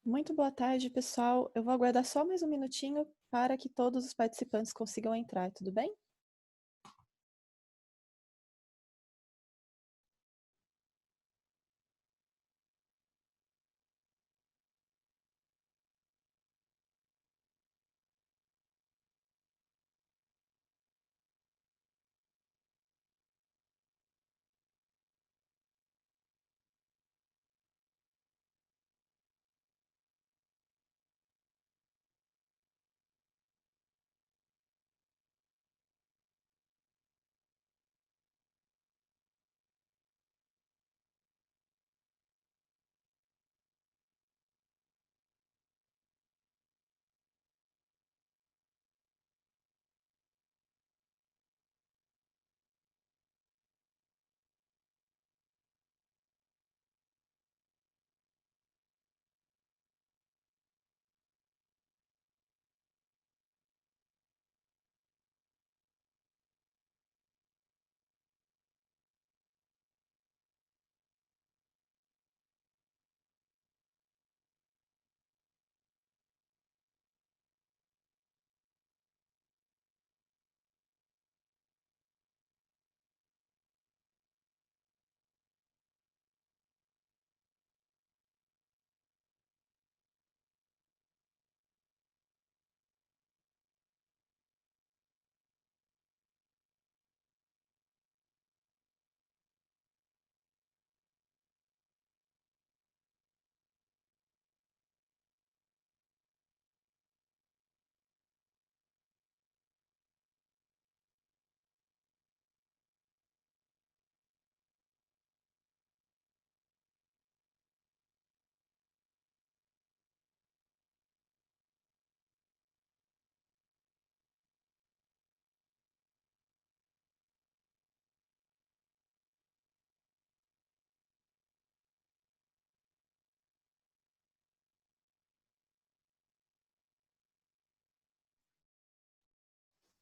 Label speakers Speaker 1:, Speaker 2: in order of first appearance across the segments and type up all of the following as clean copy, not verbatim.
Speaker 1: Muito boa tarde, pessoal. Eu vou aguardar só mais um minutinho para que todos os participantes consigam entrar, tudo bem?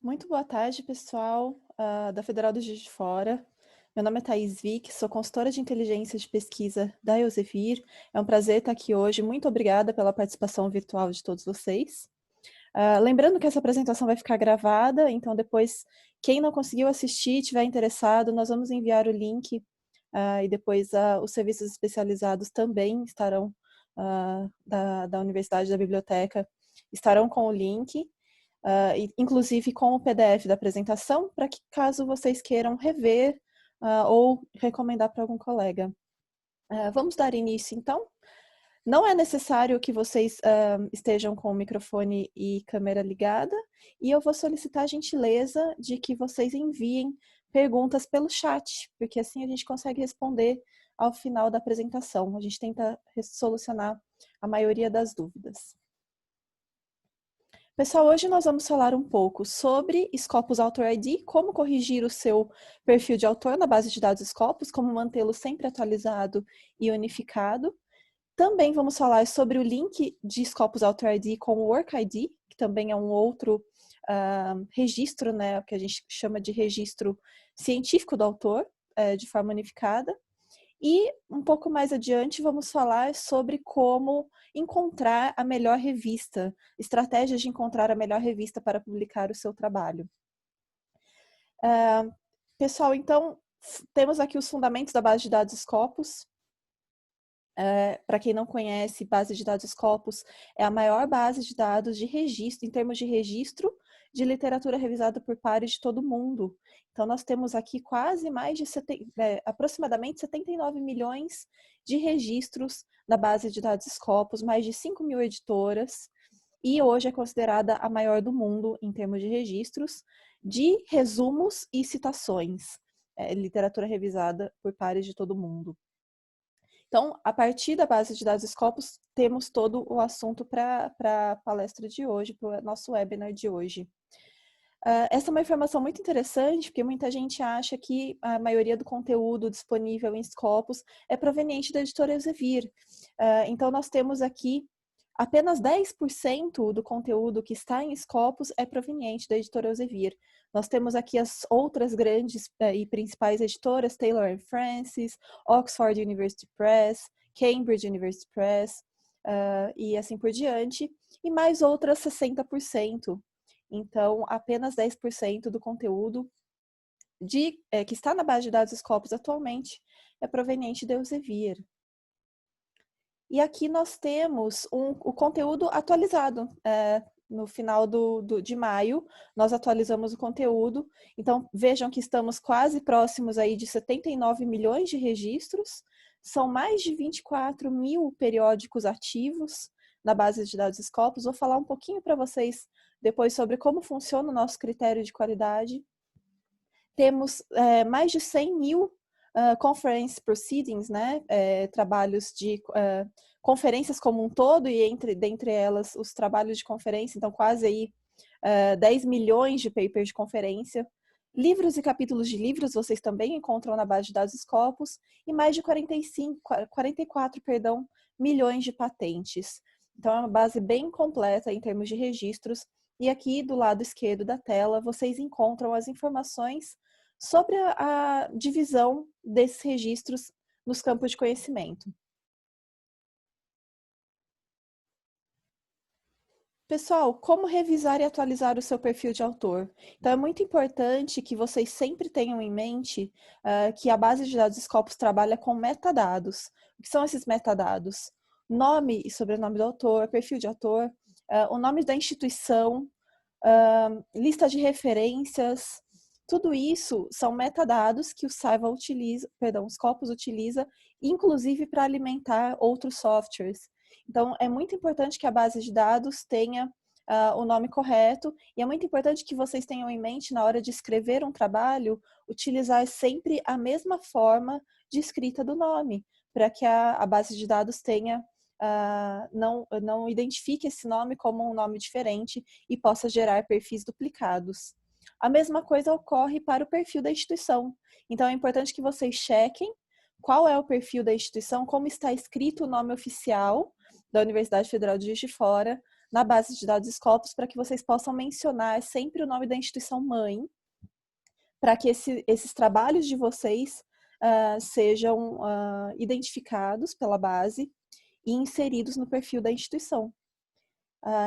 Speaker 1: Muito boa tarde, pessoal, da Federal do Juiz de Fora. Meu nome é Thaís Vick, sou consultora de inteligência de pesquisa da Elsevier. É um prazer estar aqui hoje. Muito obrigada pela participação virtual de todos vocês. Lembrando que essa apresentação vai ficar gravada, então depois, quem não conseguiu assistir e estiver interessado, nós vamos enviar o link e depois os serviços especializados também estarão, da Universidade da Biblioteca, estarão com o link, inclusive com o PDF da apresentação, para que caso vocês queiram rever ou recomendar para algum colega. Vamos dar início, então? Não é necessário que vocês estejam com o microfone e câmera ligada, e eu vou solicitar a gentileza de que vocês enviem perguntas pelo chat, porque assim a gente consegue responder ao final da apresentação. A gente tenta solucionar a maioria das dúvidas. Pessoal, hoje nós vamos falar um pouco sobre Scopus Author ID, como corrigir o seu perfil de autor na base de dados Scopus, como mantê-lo sempre atualizado e unificado. Também vamos falar sobre o link de Scopus Author ID com o Work ID, que também é um outro registro, né, que a gente chama de registro científico do autor, de forma unificada. E um pouco mais adiante vamos falar sobre como encontrar a melhor revista, estratégias de encontrar a melhor revista para publicar o seu trabalho. Pessoal, então, temos aqui os fundamentos da base de dados Scopus. Para quem não conhece, base de dados Scopus é a maior base de dados de registro, em termos de registro de literatura revisada por pares de todo mundo. Então, nós temos aqui quase mais de aproximadamente 79 milhões de registros na base de dados Scopus, mais de 5 mil editoras, e hoje é considerada a maior do mundo em termos de registros de resumos e citações, literatura revisada por pares de todo mundo. Então, a partir da base de dados Scopus, temos todo o assunto para a palestra de hoje, para o nosso webinar de hoje. Essa é uma informação muito interessante, porque muita gente acha que a maioria do conteúdo disponível em Scopus é proveniente da editora Elsevier. Então, nós temos aqui apenas 10% do conteúdo que está em Scopus é proveniente da editora Elsevier. Nós temos aqui as outras grandes e principais editoras, Taylor & Francis, Oxford University Press, Cambridge University Press, e assim por diante, e mais outras 60%. Então, apenas 10% do conteúdo que está na base de dados Scopus atualmente é proveniente de Elsevier. E aqui nós temos o conteúdo atualizado. No final de maio, nós atualizamos o conteúdo. Então, vejam que estamos quase próximos aí de 79 milhões de registros. São mais de 24 mil periódicos ativos na base de dados Scopus. Vou falar um pouquinho para vocês depois sobre como funciona o nosso critério de qualidade. Temos mais de 100 mil conference proceedings, né? Trabalhos de conferências como um todo, e dentre elas os trabalhos de conferência, então quase aí 10 milhões de papers de conferência. Livros e capítulos de livros vocês também encontram na base de dados Scopus, e mais de 44 milhões de patentes. Então é uma base bem completa em termos de registros. E aqui do lado esquerdo da tela vocês encontram as informações sobre a divisão desses registros nos campos de conhecimento. Pessoal, como revisar e atualizar o seu perfil de autor? Então, é muito importante que vocês sempre tenham em mente que a base de dados Scopus trabalha com metadados. O que são esses metadados? Nome e sobrenome do autor, perfil de autor, o nome da instituição, lista de referências. Tudo isso são metadados que o Scopus utiliza, inclusive para alimentar outros softwares. Então, é muito importante que a base de dados tenha o nome correto, e é muito importante que vocês tenham em mente, na hora de escrever um trabalho, utilizar sempre a mesma forma de escrita do nome, para que a base de dados tenha, não identifique esse nome como um nome diferente e possa gerar perfis duplicados. A mesma coisa ocorre para o perfil da instituição. Então, é importante que vocês chequem qual é o perfil da instituição, como está escrito o nome oficial da Universidade Federal de Juiz de Fora na base de dados Scopus, para que vocês possam mencionar sempre o nome da instituição mãe, para que esses trabalhos de vocês sejam identificados pela base e inseridos no perfil da instituição.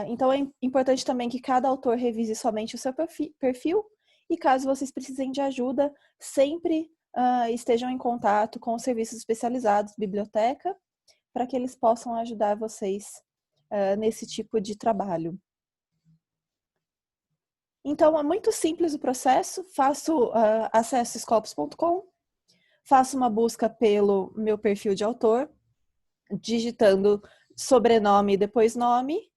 Speaker 1: Então, é importante também que cada autor revise somente o seu perfil, e caso vocês precisem de ajuda, sempre estejam em contato com os serviços especializados, biblioteca, para que eles possam ajudar vocês nesse tipo de trabalho. Então, é muito simples o processo. Acesso scopus.com, faço uma busca pelo meu perfil de autor, digitando sobrenome e depois nome,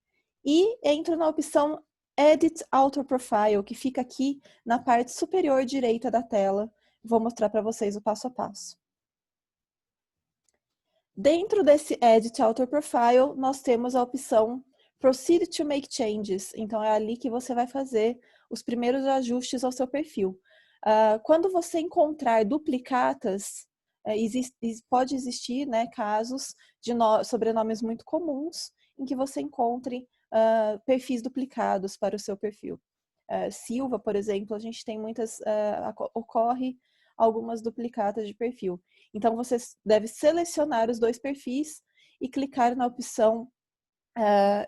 Speaker 1: e entro na opção Edit Author Profile, que fica aqui na parte superior direita da tela. Vou mostrar para vocês o passo a passo. Dentro desse Edit Author Profile, nós temos a opção Proceed to Make Changes. Então, é ali que você vai fazer os primeiros ajustes ao seu perfil. Quando você encontrar duplicatas, pode existir, né, casos de sobrenomes muito comuns em que você encontre perfis duplicados para o seu perfil. Silva, por exemplo, a gente tem ocorre algumas duplicatas de perfil. Então, você deve selecionar os dois perfis e clicar na opção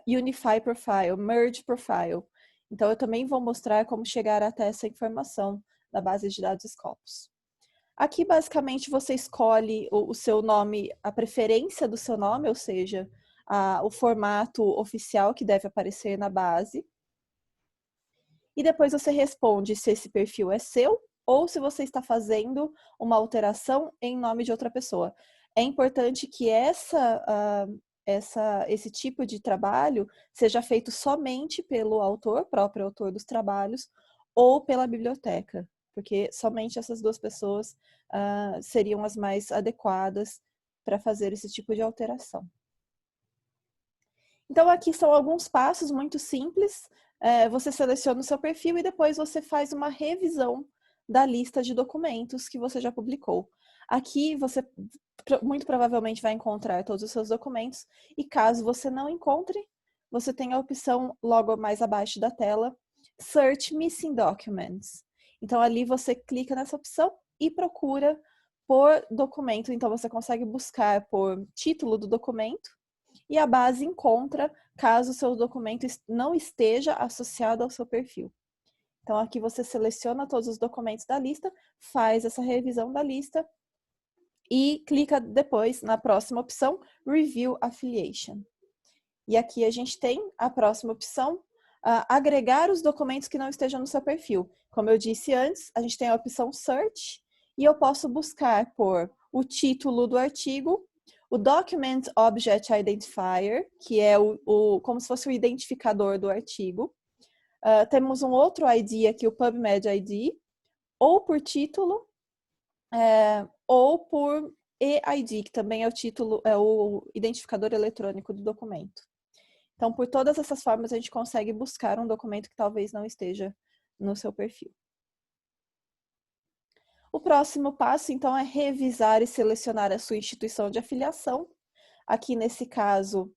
Speaker 1: Unify Profile, Merge Profile. Então, eu também vou mostrar como chegar até essa informação na base de dados Scopus. Aqui, basicamente, você escolhe o seu nome, a preferência do seu nome, ou seja, o formato oficial que deve aparecer na base. E depois você responde se esse perfil é seu ou se você está fazendo uma alteração em nome de outra pessoa. É importante que esse tipo de trabalho seja feito somente pelo próprio autor dos trabalhos, ou pela biblioteca, porque somente essas duas pessoas seriam as mais adequadas para fazer esse tipo de alteração. Então, aqui são alguns passos muito simples. Você seleciona o seu perfil e depois você faz uma revisão da lista de documentos que você já publicou. Aqui você muito provavelmente vai encontrar todos os seus documentos, e caso você não encontre, você tem a opção logo mais abaixo da tela, Search Missing Documents. Então, ali você clica nessa opção e procura por documento. Então, você consegue buscar por título do documento, e a base encontra caso o seu documento não esteja associado ao seu perfil. Então, aqui você seleciona todos os documentos da lista, faz essa revisão da lista e clica depois na próxima opção, Review Affiliation. E aqui a gente tem a próxima opção, agregar os documentos que não estejam no seu perfil. Como eu disse antes, a gente tem a opção Search e eu posso buscar por o título do artigo, o Document Object Identifier, que é como se fosse o identificador do artigo. Temos um outro ID aqui, o PubMed ID, ou por título, ou por eID, que também é o título, é o identificador eletrônico do documento. Então, por todas essas formas, a gente consegue buscar um documento que talvez não esteja no seu perfil. O próximo passo, então, é revisar e selecionar a sua instituição de afiliação. Aqui, nesse caso,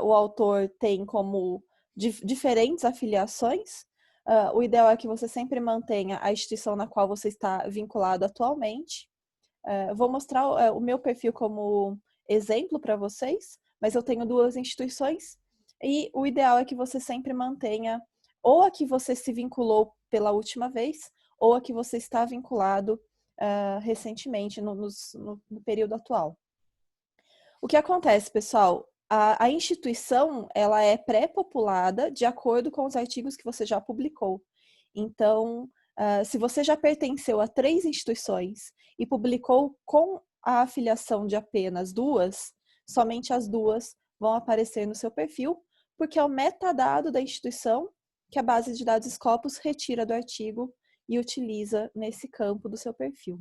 Speaker 1: o autor tem como diferentes afiliações. O ideal é que você sempre mantenha a instituição na qual você está vinculado atualmente. Vou mostrar o meu perfil como exemplo para vocês, mas eu tenho 2 instituições e o ideal é que você sempre mantenha ou a que você se vinculou pela última vez ou a que você está vinculado recentemente, no período atual. O que acontece, pessoal? A instituição, ela é pré-populada de acordo com os artigos que você já publicou. Então, se você já pertenceu a 3 instituições e publicou com a afiliação de apenas 2, somente as 2 vão aparecer no seu perfil, porque é o metadado da instituição que a base de dados Scopus retira do artigo e utiliza nesse campo do seu perfil.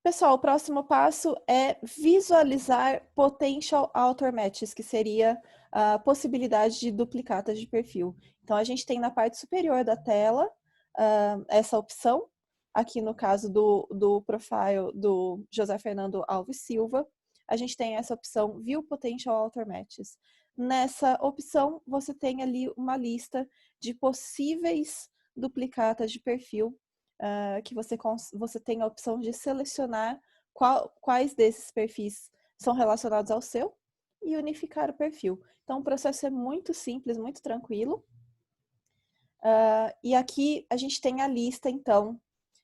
Speaker 1: Pessoal, o próximo passo é visualizar potential author matches, que seria a possibilidade de duplicatas de perfil. Então, a gente tem na parte superior da tela essa opção, aqui no caso do profile do José Fernando Alves Silva, a gente tem essa opção View Potential Author Matches. Nessa opção, você tem ali uma lista de possíveis duplicatas de perfil que você tem a opção de selecionar quais desses perfis são relacionados ao seu e unificar o perfil. Então, o processo é muito simples, muito tranquilo. E aqui a gente tem a lista, então,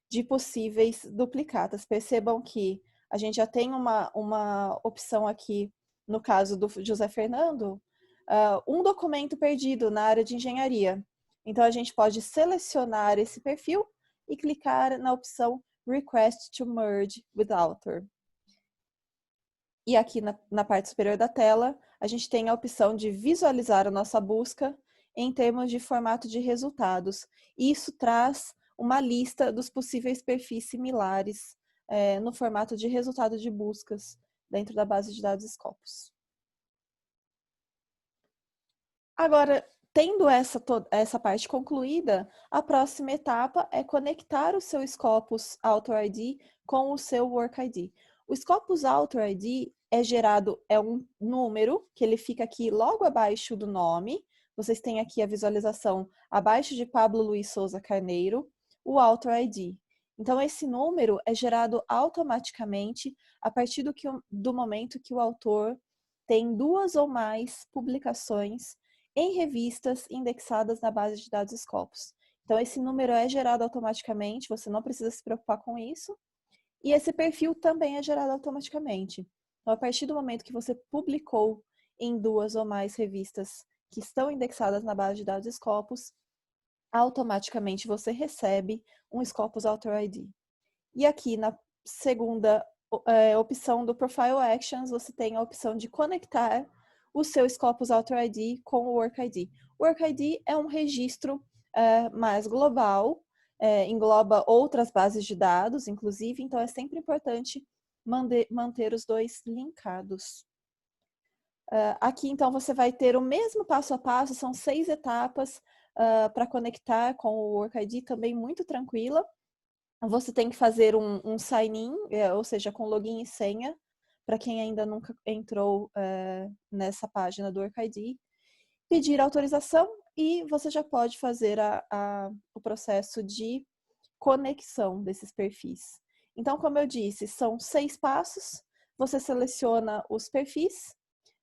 Speaker 1: de possíveis duplicatas. Percebam que a gente já tem uma opção aqui, no caso do José Fernando, um documento perdido na área de engenharia. Então, a gente pode selecionar esse perfil e clicar na opção Request to Merge with Author. E aqui na parte superior da tela, a gente tem a opção de visualizar a nossa busca em termos de formato de resultados. Isso traz uma lista dos possíveis perfis similares no formato de resultado de buscas dentro da base de dados Scopus. Agora, tendo essa parte concluída, a próxima etapa é conectar o seu Scopus Author ID com o seu Work ID. O Scopus Author ID é um número que ele fica aqui logo abaixo do nome. Vocês têm aqui a visualização abaixo de Pablo Luiz Souza Carneiro, o Author ID. Então, esse número é gerado automaticamente a partir do momento que o autor tem 2 ou mais publicações em revistas indexadas na base de dados Scopus. Então, esse número é gerado automaticamente, você não precisa se preocupar com isso. E esse perfil também é gerado automaticamente. Então, a partir do momento que você publicou em 2 ou mais revistas que estão indexadas na base de dados Scopus, automaticamente você recebe um Scopus Author ID. E aqui na segunda opção do Profile Actions, você tem a opção de conectar o seu Scopus Author ID com o Work ID. O Work ID é um registro mais global, engloba outras bases de dados, inclusive, então é sempre importante manter os 2 linkados. Aqui, então, você vai ter o mesmo passo a passo, são 6 etapas para conectar com o Work ID, também muito tranquila. Você tem que fazer um sign-in, ou seja, com login e senha, para quem ainda nunca entrou nessa página do Work ID, pedir autorização e você já pode fazer o processo de conexão desses perfis. Então, como eu disse, são 6 passos. você seleciona os perfis,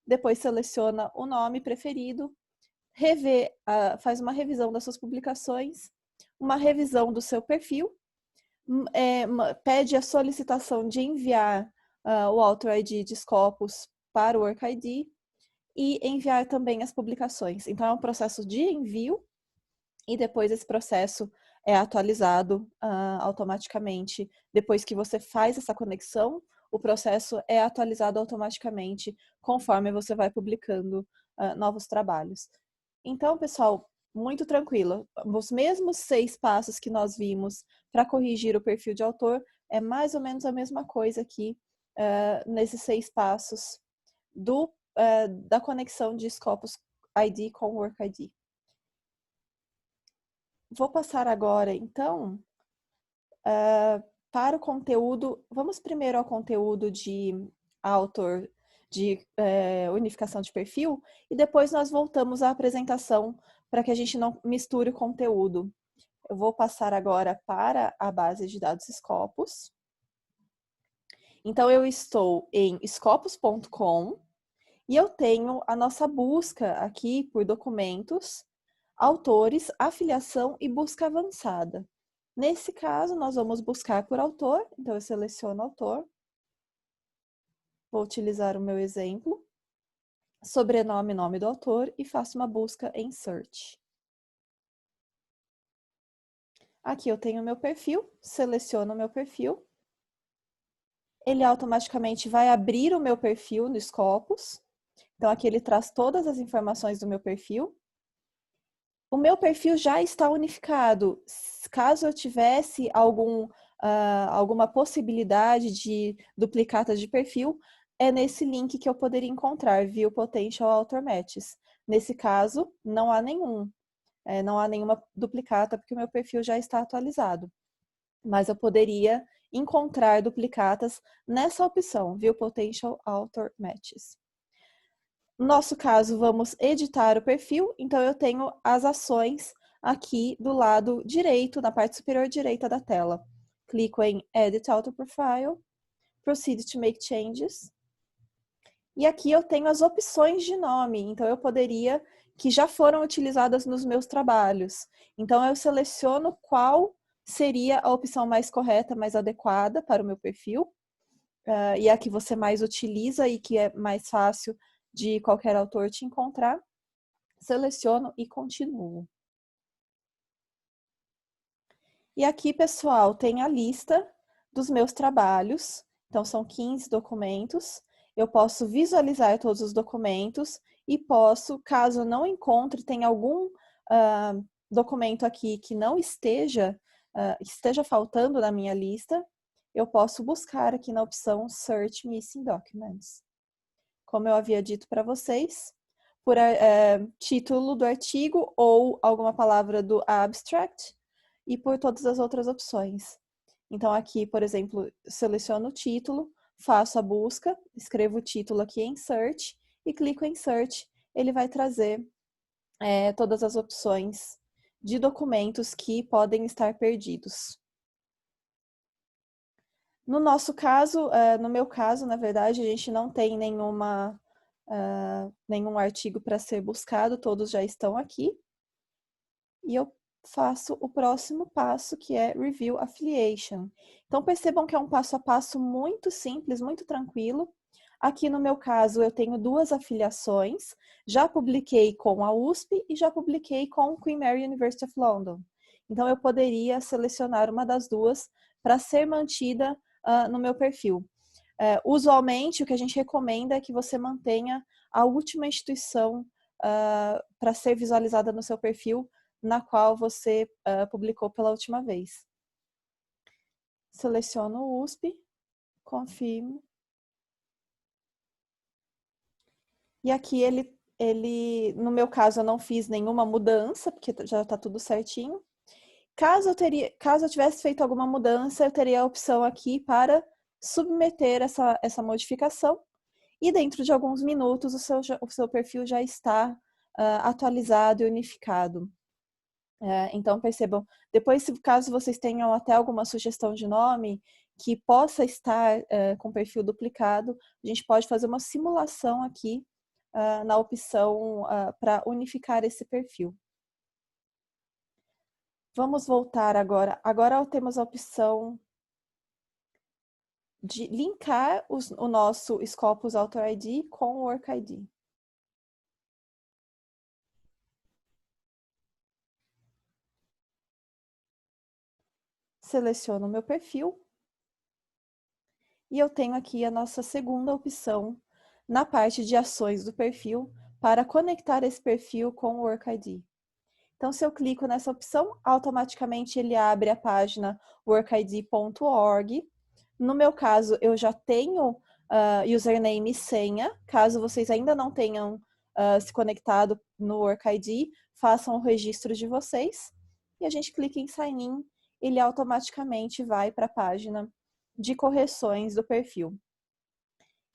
Speaker 1: depois seleciona o nome preferido, faz uma revisão das suas publicações, uma revisão do seu perfil, pede a solicitação de enviar o Author ID de Scopus para o Work ID e enviar também as publicações. Então, é um processo de envio e depois esse processo é atualizado automaticamente. Depois que você faz essa conexão, o processo é atualizado automaticamente conforme você vai publicando novos trabalhos. Então, pessoal, muito tranquilo. Os mesmos 6 passos que nós vimos para corrigir o perfil de autor é mais ou menos a mesma coisa aqui nesses 6 passos da conexão de Scopus ID com Work ID. Vou passar agora, então, para o conteúdo. Vamos primeiro ao conteúdo de autor, de unificação de perfil, e depois nós voltamos à apresentação para que a gente não misture o conteúdo. Eu vou passar agora para a base de dados Scopus. Então, eu estou em scopus.com e eu tenho a nossa busca aqui por documentos, autores, afiliação e busca avançada. Nesse caso, nós vamos buscar por autor, então eu seleciono autor. Vou utilizar o meu exemplo, sobrenome e nome do autor e faço uma busca em search. Aqui eu tenho o meu perfil, seleciono o meu perfil. Ele automaticamente vai abrir o meu perfil no Scopus. Então aqui ele traz todas as informações do meu perfil. O meu perfil já está unificado. Caso eu tivesse alguma possibilidade de duplicatas de perfil, é nesse link que eu poderia encontrar, View Potential Author Matches. Nesse caso, não há não há nenhuma duplicata, porque o meu perfil já está atualizado. Mas eu poderia encontrar duplicatas nessa opção, View Potential Author Matches. No nosso caso, vamos editar o perfil, então eu tenho as ações aqui do lado direito, na parte superior direita da tela. Clico em Edit Author Profile, Proceed to Make Changes. E aqui eu tenho as opções de nome, então eu poderia, que já foram utilizadas nos meus trabalhos. Então eu seleciono qual seria a opção mais correta, mais adequada para o meu perfil, e a que você mais utiliza e que é mais fácil de qualquer autor te encontrar. Seleciono e continuo. E aqui, pessoal, tem a lista dos meus trabalhos. Então, são 15 documentos. Eu posso visualizar todos os documentos e posso, caso eu não encontre, tem algum documento aqui que não esteja faltando na minha lista, eu posso buscar aqui na opção Search Missing Documents. Como eu havia dito para vocês, por título do artigo ou alguma palavra do abstract e por todas as outras opções. Então aqui, por exemplo, seleciono o título, faço a busca, escrevo o título aqui em Search e clico em Search. Ele vai trazer todas as opções de documentos que podem estar perdidos. No nosso caso, no meu caso, na verdade, a gente não tem nenhum artigo para ser buscado, todos já estão aqui. E eu faço o próximo passo, que é Review Affiliation. Então, percebam que é um passo a passo muito simples, muito tranquilo. Aqui no meu caso, eu tenho 2 afiliações. Já publiquei com a USP e já publiquei com Queen Mary University of London. Então, eu poderia selecionar uma das duas para ser mantida no meu perfil. Usualmente, o que a gente recomenda é que você mantenha a última instituição para ser visualizada no seu perfil, na qual você publicou pela última vez. Seleciono o USP, confirmo. E aqui no meu caso, eu não fiz nenhuma mudança, porque já está tudo certinho. Caso eu tivesse feito alguma mudança, eu teria a opção aqui para submeter essa modificação. E dentro de alguns minutos, o seu perfil já está atualizado e unificado. Então, percebam, depois, caso vocês tenham até alguma sugestão de nome, que possa estar com perfil duplicado, a gente pode fazer uma simulação aqui na opção para unificar esse perfil. Vamos voltar agora. Agora temos a opção de linkar o nosso Scopus Author ID com o Work ID. Seleciono o meu perfil. E eu tenho aqui a nossa segunda opção na parte de ações do perfil para conectar esse perfil com o Work ID. Então, se eu clico nessa opção, automaticamente ele abre a página workid.org. No meu caso, eu já tenho username e senha. Caso vocês ainda não tenham se conectado no WorkID, façam o registro de vocês. E a gente clica em Sign In, ele automaticamente vai para a página de correções do perfil.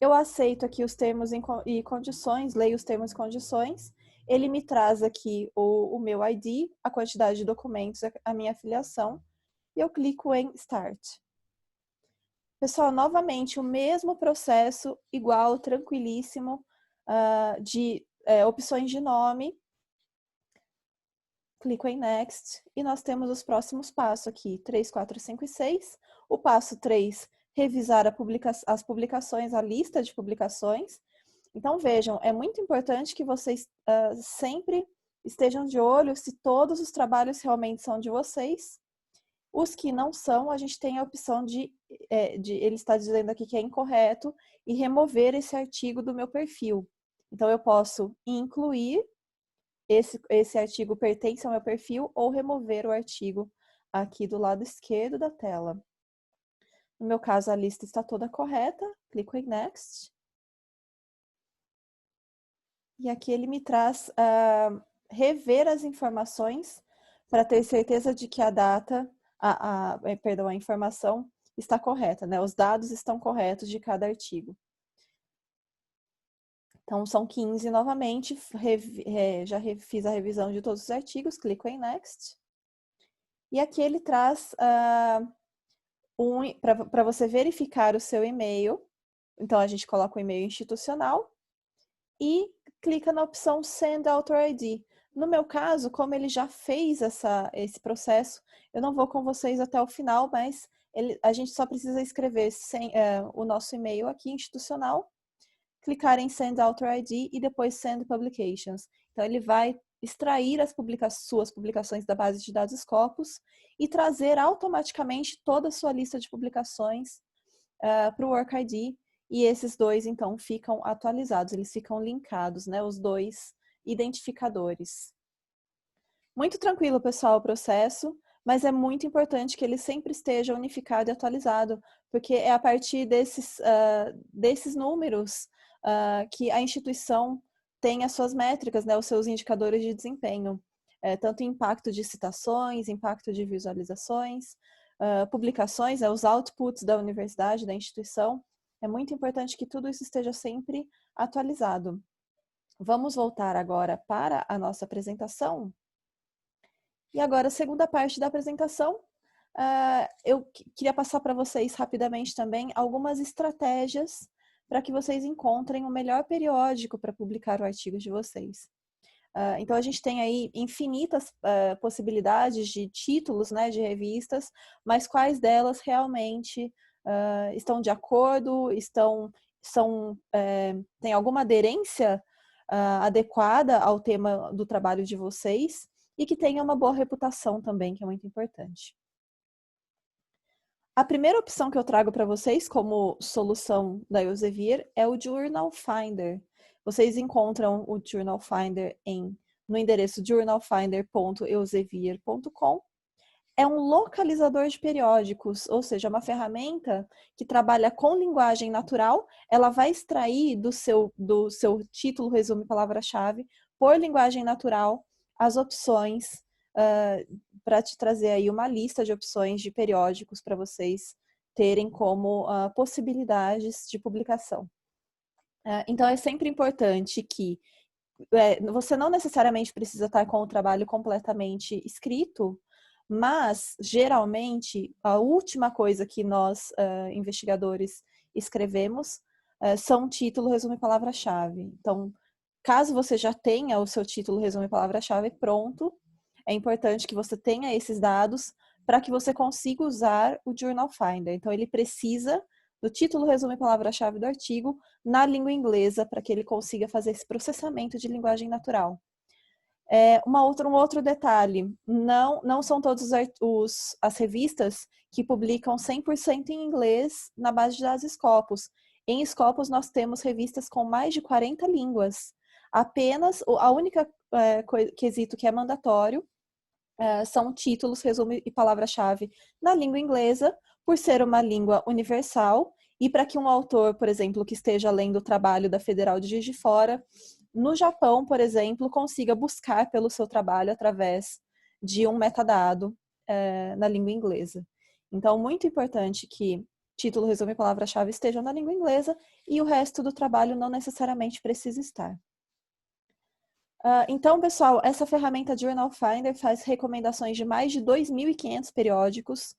Speaker 1: Eu aceito aqui os termos e condições, leio os termos e condições. Ele me traz aqui o meu ID, a quantidade de documentos, a minha filiação, e eu clico em Start. Pessoal, novamente, o mesmo processo, igual, tranquilíssimo, de opções de nome. Clico em Next e nós temos os próximos passos aqui, 3, 4, 5 e 6. O passo 3, revisar as publicações, a lista de publicações. Então, vejam, é muito importante que vocês sempre estejam de olho se todos os trabalhos realmente são de vocês. Os que não são, a gente tem a opção ele está dizendo aqui que é incorreto, e remover esse artigo do meu perfil. Então, eu posso incluir esse artigo pertence ao meu perfil ou remover o artigo aqui do lado esquerdo da tela. No meu caso, a lista está toda correta, clico em Next. E aqui ele me traz rever as informações para ter certeza de que a data, a informação está correta, né? Os dados estão corretos de cada artigo. Então, são 15 novamente, já fiz a revisão de todos os artigos, clico em Next. E aqui ele traz para você verificar o seu e-mail. Então, a gente coloca o e-mail institucional e clica na opção Send Author ID. No meu caso, como ele já fez esse processo, eu não vou com vocês até o final, mas a gente só precisa escrever o nosso e-mail aqui, institucional, clicar em Send Author ID e depois Send Publications. Então, ele vai extrair suas publicações da base de dados Scopus e trazer automaticamente toda a sua lista de publicações para o WorkID, e esses dois, então, ficam atualizados, eles ficam linkados, né, os dois identificadores. Muito tranquilo, pessoal, o processo, mas é muito importante que ele sempre esteja unificado e atualizado, porque é a partir desses números que a instituição tem as suas métricas, né, os seus indicadores de desempenho, tanto impacto de citações, impacto de visualizações, publicações, os outputs da universidade, da instituição. É muito importante que tudo isso esteja sempre atualizado. Vamos voltar agora para a nossa apresentação. E agora, a segunda parte da apresentação, eu queria passar para vocês rapidamente também algumas estratégias para que vocês encontrem o melhor periódico para publicar o artigo de vocês. Então, a gente tem aí infinitas possibilidades de títulos, né, de revistas, mas quais delas realmente estão de acordo, têm alguma aderência adequada ao tema do trabalho de vocês e que tenha uma boa reputação também, que é muito importante. A primeira opção que eu trago para vocês como solução da Elsevier é o Journal Finder. Vocês encontram o Journal Finder no endereço journalfinder.elsevier.com. É um localizador de periódicos, ou seja, uma ferramenta que trabalha com linguagem natural. Ela vai extrair do seu título, resumo e palavra-chave, por linguagem natural, as opções para te trazer aí uma lista de opções de periódicos para vocês terem como possibilidades de publicação. Então, é sempre importante que você não necessariamente precisa estar com o trabalho completamente escrito, Mas, geralmente, a última coisa que nós, investigadores, escrevemos são título, resumo e palavra-chave. Então, caso você já tenha o seu título, resumo e palavra-chave pronto, é importante que você tenha esses dados para que você consiga usar o Journal Finder. Então, ele precisa do título, resumo e palavra-chave do artigo na língua inglesa para que ele consiga fazer esse processamento de linguagem natural. Um outro detalhe, não são todas as revistas que publicam 100% em inglês na base de dados Scopus. Em Scopus nós temos revistas com mais de 40 línguas. Apenas, a única quesito que é mandatório são títulos, resumo e palavra-chave na língua inglesa, por ser uma língua universal, e para que um autor, por exemplo, que esteja lendo o trabalho da Federal de Juiz de Fora, no Japão, por exemplo, consiga buscar pelo seu trabalho através de um metadado na língua inglesa. Então, muito importante que título, resumo e palavra-chave estejam na língua inglesa e o resto do trabalho não necessariamente precisa estar. Então, pessoal, essa ferramenta Journal Finder faz recomendações de mais de 2.500 periódicos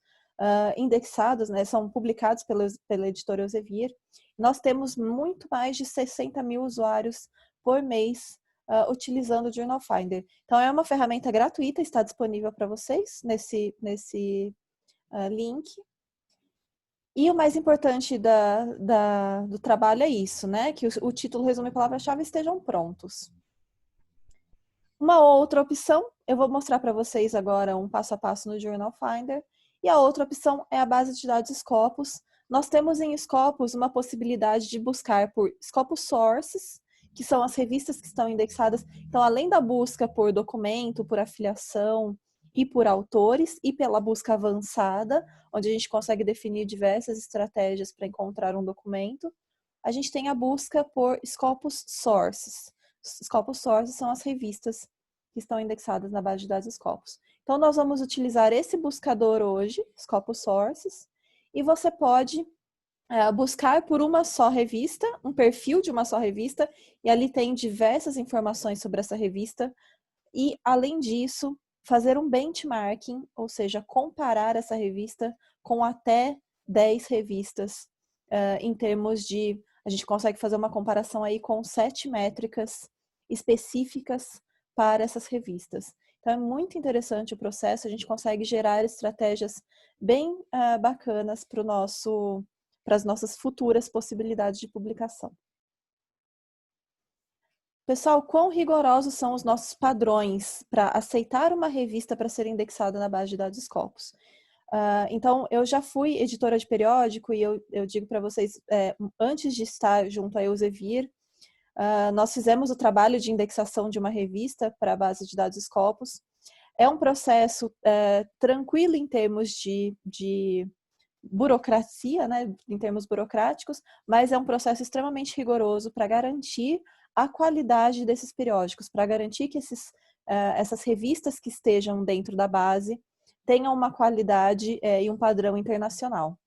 Speaker 1: indexados, né, são publicados pela editora Elsevier. Nós temos muito mais de 60 mil usuários por mês utilizando o Journal Finder. Então, é uma ferramenta gratuita, está disponível para vocês nesse link. E o mais importante do trabalho é isso, né? Que o título, resumo e palavra-chave estejam prontos. Uma outra opção, eu vou mostrar para vocês agora um passo a passo no Journal Finder. E a outra opção é a base de dados Scopus. Nós temos em Scopus uma possibilidade de buscar por Scopus Sources, que são as revistas que estão indexadas. Então, além da busca por documento, por afiliação e por autores, e pela busca avançada, onde a gente consegue definir diversas estratégias para encontrar um documento, a gente tem a busca por Scopus Sources. Scopus Sources são as revistas que estão indexadas na base de dados Scopus. Então, nós vamos utilizar esse buscador hoje, Scopus Sources, e você pode buscar por uma só revista, um perfil de uma só revista, e ali tem diversas informações sobre essa revista, e, além disso, fazer um benchmarking, ou seja, comparar essa revista com até 10 revistas, em termos de... A gente consegue fazer uma comparação aí com 7 métricas específicas para essas revistas. Então, é muito interessante o processo, a gente consegue gerar estratégias bem bacanas para as nossas futuras possibilidades de publicação. Pessoal, quão rigorosos são os nossos padrões para aceitar uma revista para ser indexada na base de dados Scopus? Então, eu já fui editora de periódico e eu digo para vocês, antes de estar junto à Elsevier, nós fizemos o trabalho de indexação de uma revista para a base de dados Scopus. É um processo tranquilo em termos de burocracia, né, em termos burocráticos, mas é um processo extremamente rigoroso para garantir a qualidade desses periódicos, para garantir que essas revistas que estejam dentro da base tenham uma qualidade e um padrão internacional.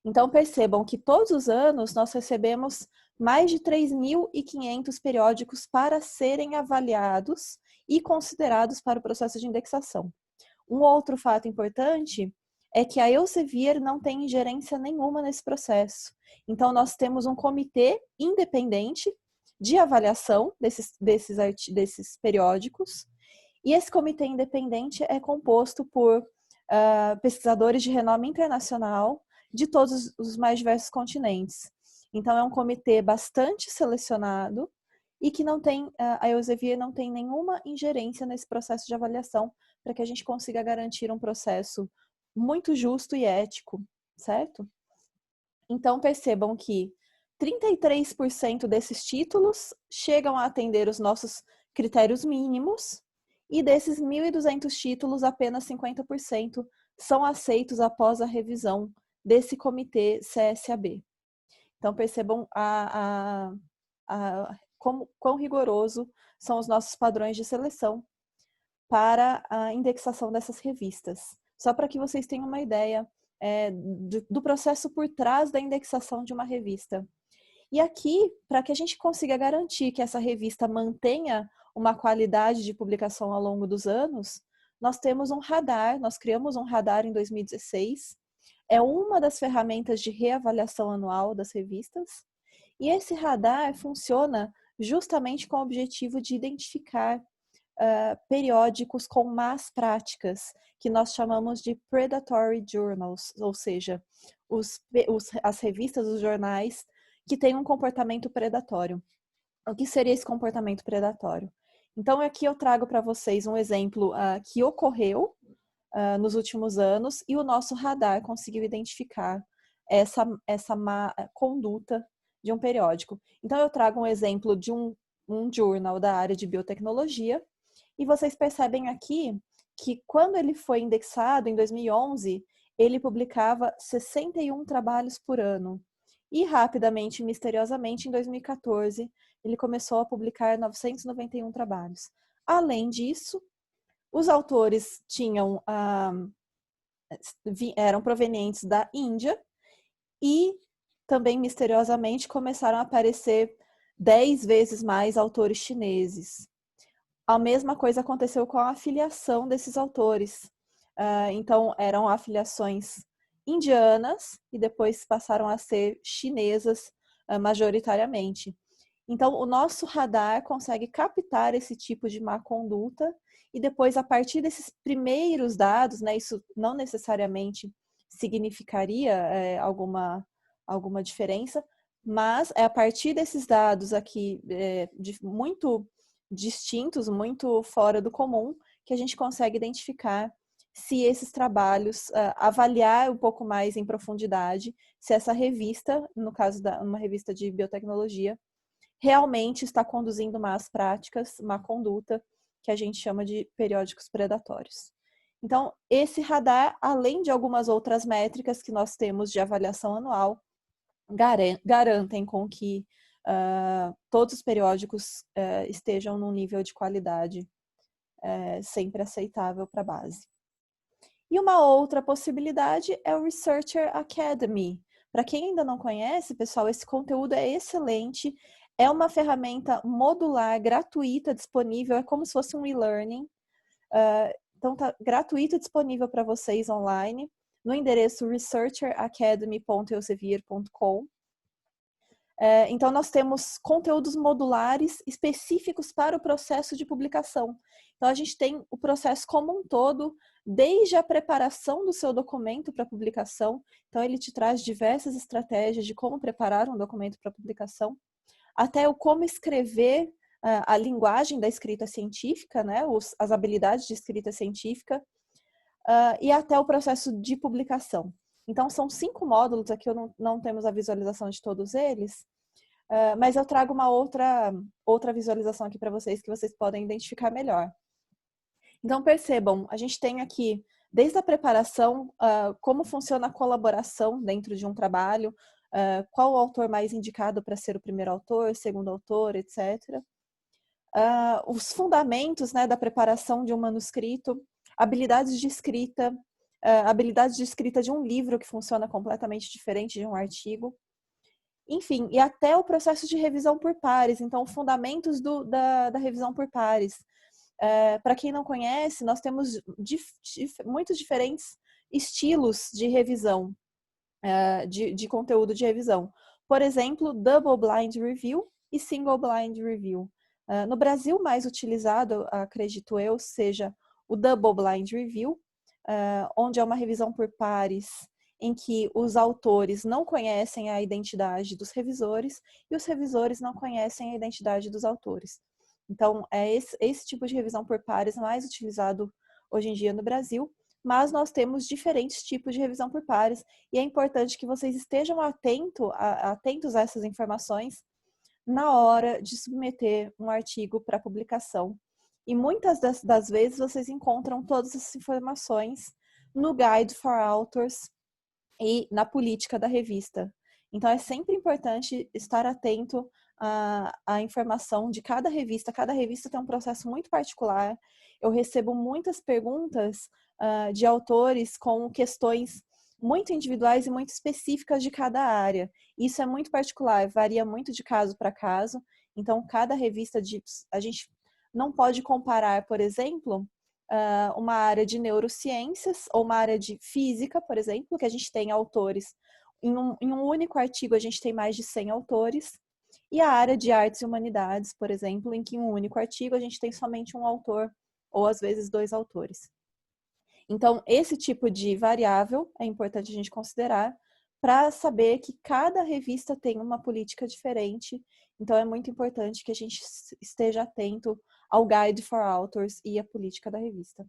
Speaker 1: Então, percebam que todos os anos nós recebemos mais de 3.500 periódicos para serem avaliados e considerados para o processo de indexação. Um outro fato importante é que a Elsevier não tem ingerência nenhuma nesse processo. Então, nós temos um comitê independente de avaliação desses periódicos, e esse comitê independente é composto por pesquisadores de renome internacional de todos os mais diversos continentes. Então, é um comitê bastante selecionado e que não tem, a Elsevier não tem nenhuma ingerência nesse processo de avaliação para que a gente consiga garantir um processo muito justo e ético, certo? Então, percebam que 33% desses títulos chegam a atender os nossos critérios mínimos e desses 1.200 títulos, apenas 50% são aceitos após a revisão desse comitê CSAB. Então, percebam quão rigoroso são os nossos padrões de seleção para a indexação dessas revistas. Só para que vocês tenham uma ideia do processo por trás da indexação de uma revista. E aqui, para que a gente consiga garantir que essa revista mantenha uma qualidade de publicação ao longo dos anos, nós temos um radar, nós criamos um radar em 2016, é uma das ferramentas de reavaliação anual das revistas, e esse radar funciona justamente com o objetivo de identificar periódicos com más práticas, que nós chamamos de predatory journals, ou seja, as revistas, os jornais que têm um comportamento predatório. O que seria esse comportamento predatório? Então, aqui eu trago para vocês um exemplo que ocorreu nos últimos anos e o nosso radar conseguiu identificar essa má conduta de um periódico. Então, eu trago um exemplo de um journal da área de biotecnologia e vocês percebem aqui que quando ele foi indexado em 2011, ele publicava 61 trabalhos por ano. E rapidamente, misteriosamente, em 2014, ele começou a publicar 991 trabalhos. Além disso, os autores eram provenientes da Índia e também, misteriosamente, começaram a aparecer 10 vezes mais autores chineses. A mesma coisa aconteceu com a afiliação desses autores. Então, eram afiliações indianas e depois passaram a ser chinesas majoritariamente. Então, o nosso radar consegue captar esse tipo de má conduta e depois, a partir desses primeiros dados, né, isso não necessariamente significaria alguma diferença, mas é a partir desses dados aqui muito distintos, muito fora do comum, que a gente consegue identificar se esses trabalhos, avaliar um pouco mais em profundidade, se essa revista, no caso uma revista de biotecnologia, realmente está conduzindo más práticas, má conduta, que a gente chama de periódicos predatórios. Então, esse radar, além de algumas outras métricas que nós temos de avaliação anual, garantem com que todos os periódicos estejam num nível de qualidade sempre aceitável para a base. E uma outra possibilidade é o Researcher Academy. Para quem ainda não conhece, pessoal, esse conteúdo é excelente. É uma ferramenta modular, gratuita, disponível. É como se fosse um e-learning. Então, está gratuito e disponível para vocês online no endereço researcheracademy.elsevier.com. Então, nós temos conteúdos modulares específicos para o processo de publicação. Então, a gente tem o processo como um todo, desde a preparação do seu documento para publicação. Então, ele te traz diversas estratégias de como preparar um documento para publicação, até o como escrever a linguagem da escrita científica, né? As habilidades de escrita científica, e até o processo de publicação. Então, são 5 módulos, aqui não temos a visualização de todos eles, mas eu trago uma outra visualização aqui para vocês, que vocês podem identificar melhor. Então, percebam, a gente tem aqui, desde a preparação, como funciona a colaboração dentro de um trabalho, qual o autor mais indicado para ser o primeiro autor, segundo autor, etc. Os fundamentos, né, da preparação de um manuscrito, habilidades de escrita de um livro que funciona completamente diferente de um artigo. Enfim, e até o processo de revisão por pares, então fundamentos da revisão por pares. Para quem não conhece, nós temos muitos diferentes estilos de revisão, de conteúdo de revisão. Por exemplo, Double Blind Review e Single Blind Review. No Brasil, mais utilizado, acredito eu, seja o Double Blind Review, onde é uma revisão por pares, em que os autores não conhecem a identidade dos revisores e os revisores não conhecem a identidade dos autores. Então, é esse tipo de revisão por pares mais utilizado hoje em dia no Brasil, mas nós temos diferentes tipos de revisão por pares e é importante que vocês estejam atentos a essas informações na hora de submeter um artigo para publicação. E muitas das vezes vocês encontram todas essas informações no Guide for Authors e na política da revista. Então, é sempre importante estar atento à informação de cada revista. Cada revista tem um processo muito particular. Eu recebo muitas perguntas de autores com questões muito individuais e muito específicas de cada área. Isso é muito particular, varia muito de caso para caso. Então, cada revista, a gente não pode comparar, por exemplo, uma área de neurociências ou uma área de física, por exemplo, que a gente tem autores. Em um único artigo, a gente tem mais de 100 autores. E a área de artes e humanidades, por exemplo, em que em um único artigo a gente tem somente um autor, ou às vezes 2 autores. Então, esse tipo de variável é importante a gente considerar para saber que cada revista tem uma política diferente. Então, é muito importante que a gente esteja atento ao Guide for Authors e à política da revista.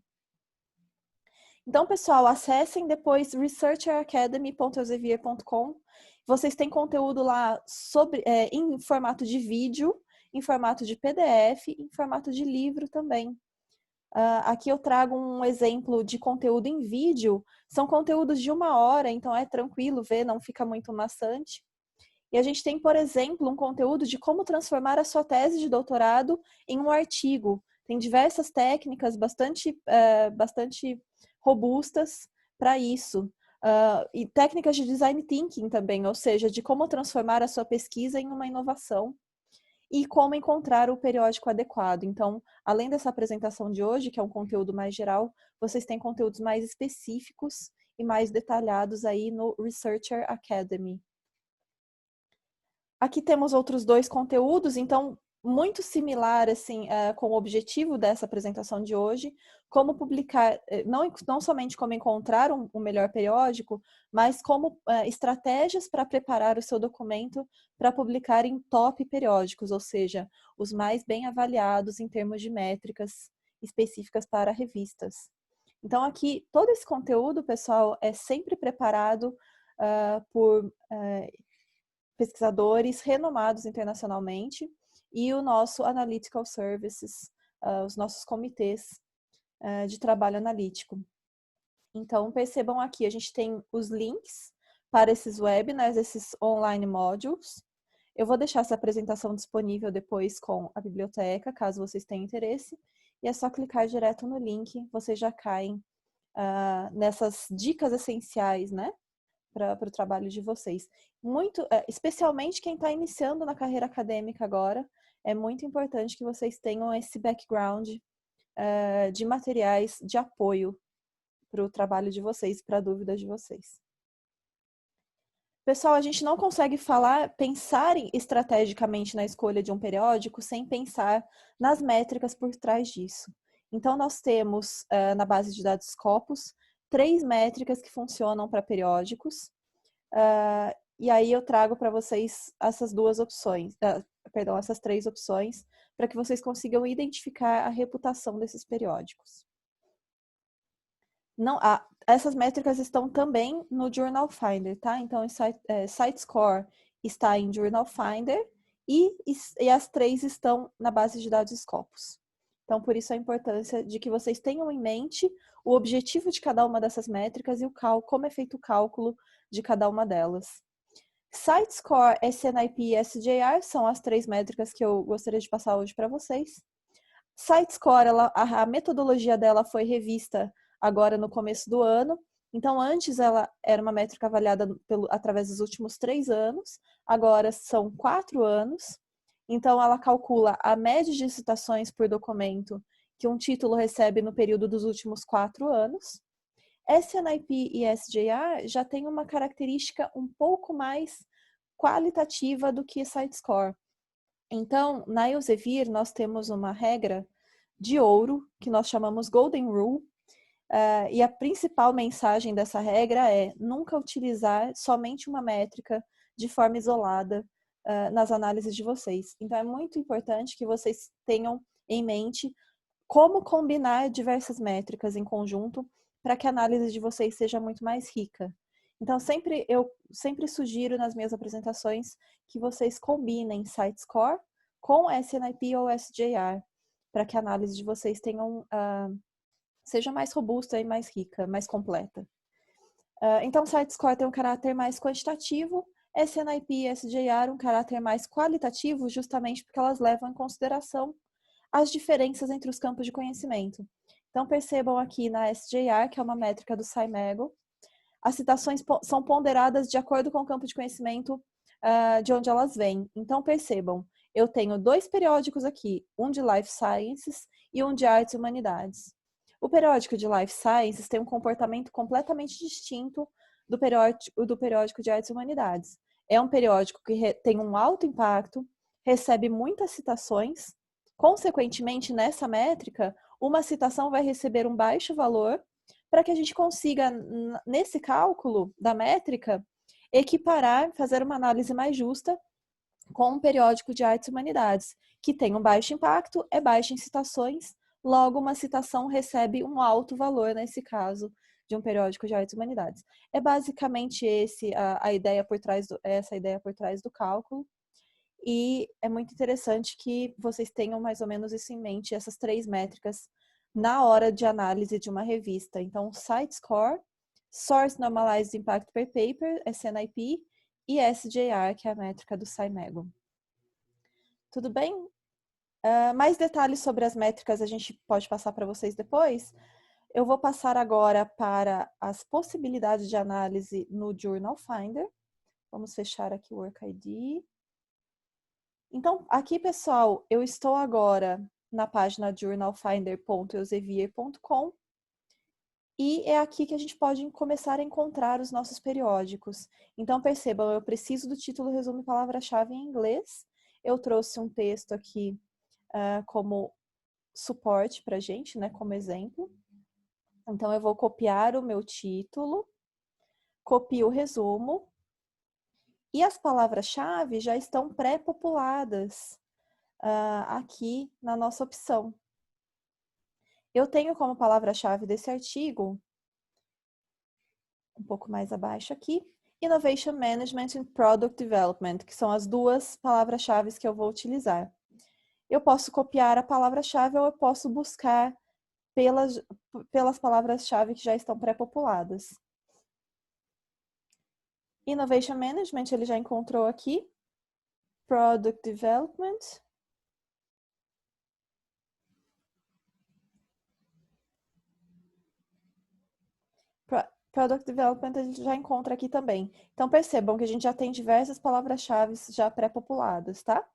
Speaker 1: Então, pessoal, acessem depois researcheracademy.elsevier.com. Vocês têm conteúdo lá em formato de vídeo, em formato de PDF, em formato de livro também. Aqui eu trago um exemplo de conteúdo em vídeo. São conteúdos de 1 hora, então é tranquilo ver, não fica muito maçante. E a gente tem, por exemplo, um conteúdo de como transformar a sua tese de doutorado em um artigo. Tem diversas técnicas bastante robustas para isso. E técnicas de design thinking também, ou seja, de como transformar a sua pesquisa em uma inovação. E como encontrar o periódico adequado. Então, além dessa apresentação de hoje, que é um conteúdo mais geral, vocês têm conteúdos mais específicos e mais detalhados aí no Researcher Academy. Aqui temos outros 2 conteúdos, então, muito similar, assim, com o objetivo dessa apresentação de hoje, como publicar, não somente como encontrar um melhor periódico, mas como estratégias para preparar o seu documento para publicar em top periódicos, ou seja, os mais bem avaliados em termos de métricas específicas para revistas. Então, aqui, todo esse conteúdo, pessoal, é sempre preparado por pesquisadores renomados internacionalmente e o nosso Analytical Services, os nossos comitês de trabalho analítico. Então, percebam aqui, a gente tem os links para esses webinars, esses online modules. Eu vou deixar essa apresentação disponível depois com a biblioteca, caso vocês tenham interesse. E é só clicar direto no link, vocês já caem nessas dicas essenciais, né? Para o trabalho de vocês. Especialmente quem está iniciando na carreira acadêmica agora, é muito importante que vocês tenham esse background de materiais de apoio para o trabalho de vocês, para dúvidas de vocês. Pessoal, a gente não consegue pensar estrategicamente na escolha de um periódico sem pensar nas métricas por trás disso. Então, nós temos na base de dados Scopus 3 métricas que funcionam para periódicos. E aí eu trago para vocês essas 2 opções, essas 3 opções, para que vocês consigam identificar a reputação desses periódicos. Essas métricas estão também no Journal Finder, tá? Então, SiteScore está em Journal Finder e as 3 estão na base de dados Scopus. Então, por isso a importância de que vocês tenham em mente o objetivo de cada uma dessas métricas e como é feito o cálculo de cada uma delas. SiteScore, SNIP e SJR são as 3 métricas que eu gostaria de passar hoje para vocês. SiteScore, a metodologia dela foi revista agora no começo do ano. Então, antes ela era uma métrica avaliada através dos últimos 3 anos, agora são 4 anos. Então, ela calcula a média de citações por documento que um título recebe no período dos últimos 4 anos. SNIP e SJR já tem uma característica um pouco mais qualitativa do que SiteScore. Então, na Elsevier, nós temos uma regra de ouro, que nós chamamos Golden Rule, e a principal mensagem dessa regra é nunca utilizar somente uma métrica de forma isolada nas análises de vocês. Então, é muito importante que vocês tenham em mente como combinar diversas métricas em conjunto para que a análise de vocês seja muito mais rica. Então, eu sempre sugiro nas minhas apresentações que vocês combinem SiteScore com SNIP ou SJR, para que a análise de vocês seja mais robusta e mais rica, mais completa. Então, SiteScore tem um caráter mais quantitativo, SNIP e SJR um caráter mais qualitativo, justamente porque elas levam em consideração as diferenças entre os campos de conhecimento. Então, percebam aqui na SJR, que é uma métrica do CIMAGO, as citações são ponderadas de acordo com o campo de conhecimento de onde elas vêm. Então, percebam, eu tenho 2 periódicos aqui, um de Life Sciences e um de Artes e Humanidades. O periódico de Life Sciences tem um comportamento completamente distinto do periódico de Artes e Humanidades. É um periódico que tem um alto impacto, recebe muitas citações, consequentemente, nessa métrica, uma citação vai receber um baixo valor para que a gente consiga, nesse cálculo da métrica, equiparar, fazer uma análise mais justa com um periódico de Artes e Humanidades, que tem um baixo impacto, é baixo em citações, logo uma citação recebe um alto valor, nesse caso, de um periódico de Artes e Humanidades. É basicamente essa ideia por trás do cálculo, e é muito interessante que vocês tenham mais ou menos isso em mente, essas 3 métricas, na hora de análise de uma revista. Então, Site Score, Source Normalized Impact per Paper, SNIP, e SJR, que é a métrica do Cimego. Tudo bem? Mais detalhes sobre as métricas a gente pode passar para vocês depois. Eu vou passar agora para as possibilidades de análise no Journal Finder. Vamos fechar aqui o WorkID. Então, aqui, pessoal, eu estou agora na página journalfinder.elsevier.com e é aqui que a gente pode começar a encontrar os nossos periódicos. Então, percebam, eu preciso do título, resumo e palavra-chave em inglês. Eu trouxe um texto aqui como suporte para a gente, né, como exemplo. Então, eu vou copiar o meu título, copio o resumo, e as palavras-chave já estão pré-populadas aqui na nossa opção. Eu tenho como palavra-chave desse artigo, um pouco mais abaixo aqui, Innovation Management and Product Development, que são as 2 palavras-chave que eu vou utilizar. Eu posso copiar a palavra-chave ou eu posso buscar pelas palavras-chave que já estão pré-populadas. Innovation Management, ele já encontrou aqui. Product Development. Product Development a gente já encontra aqui também. Então, percebam que a gente já tem diversas palavras-chave já pré-populadas, tá?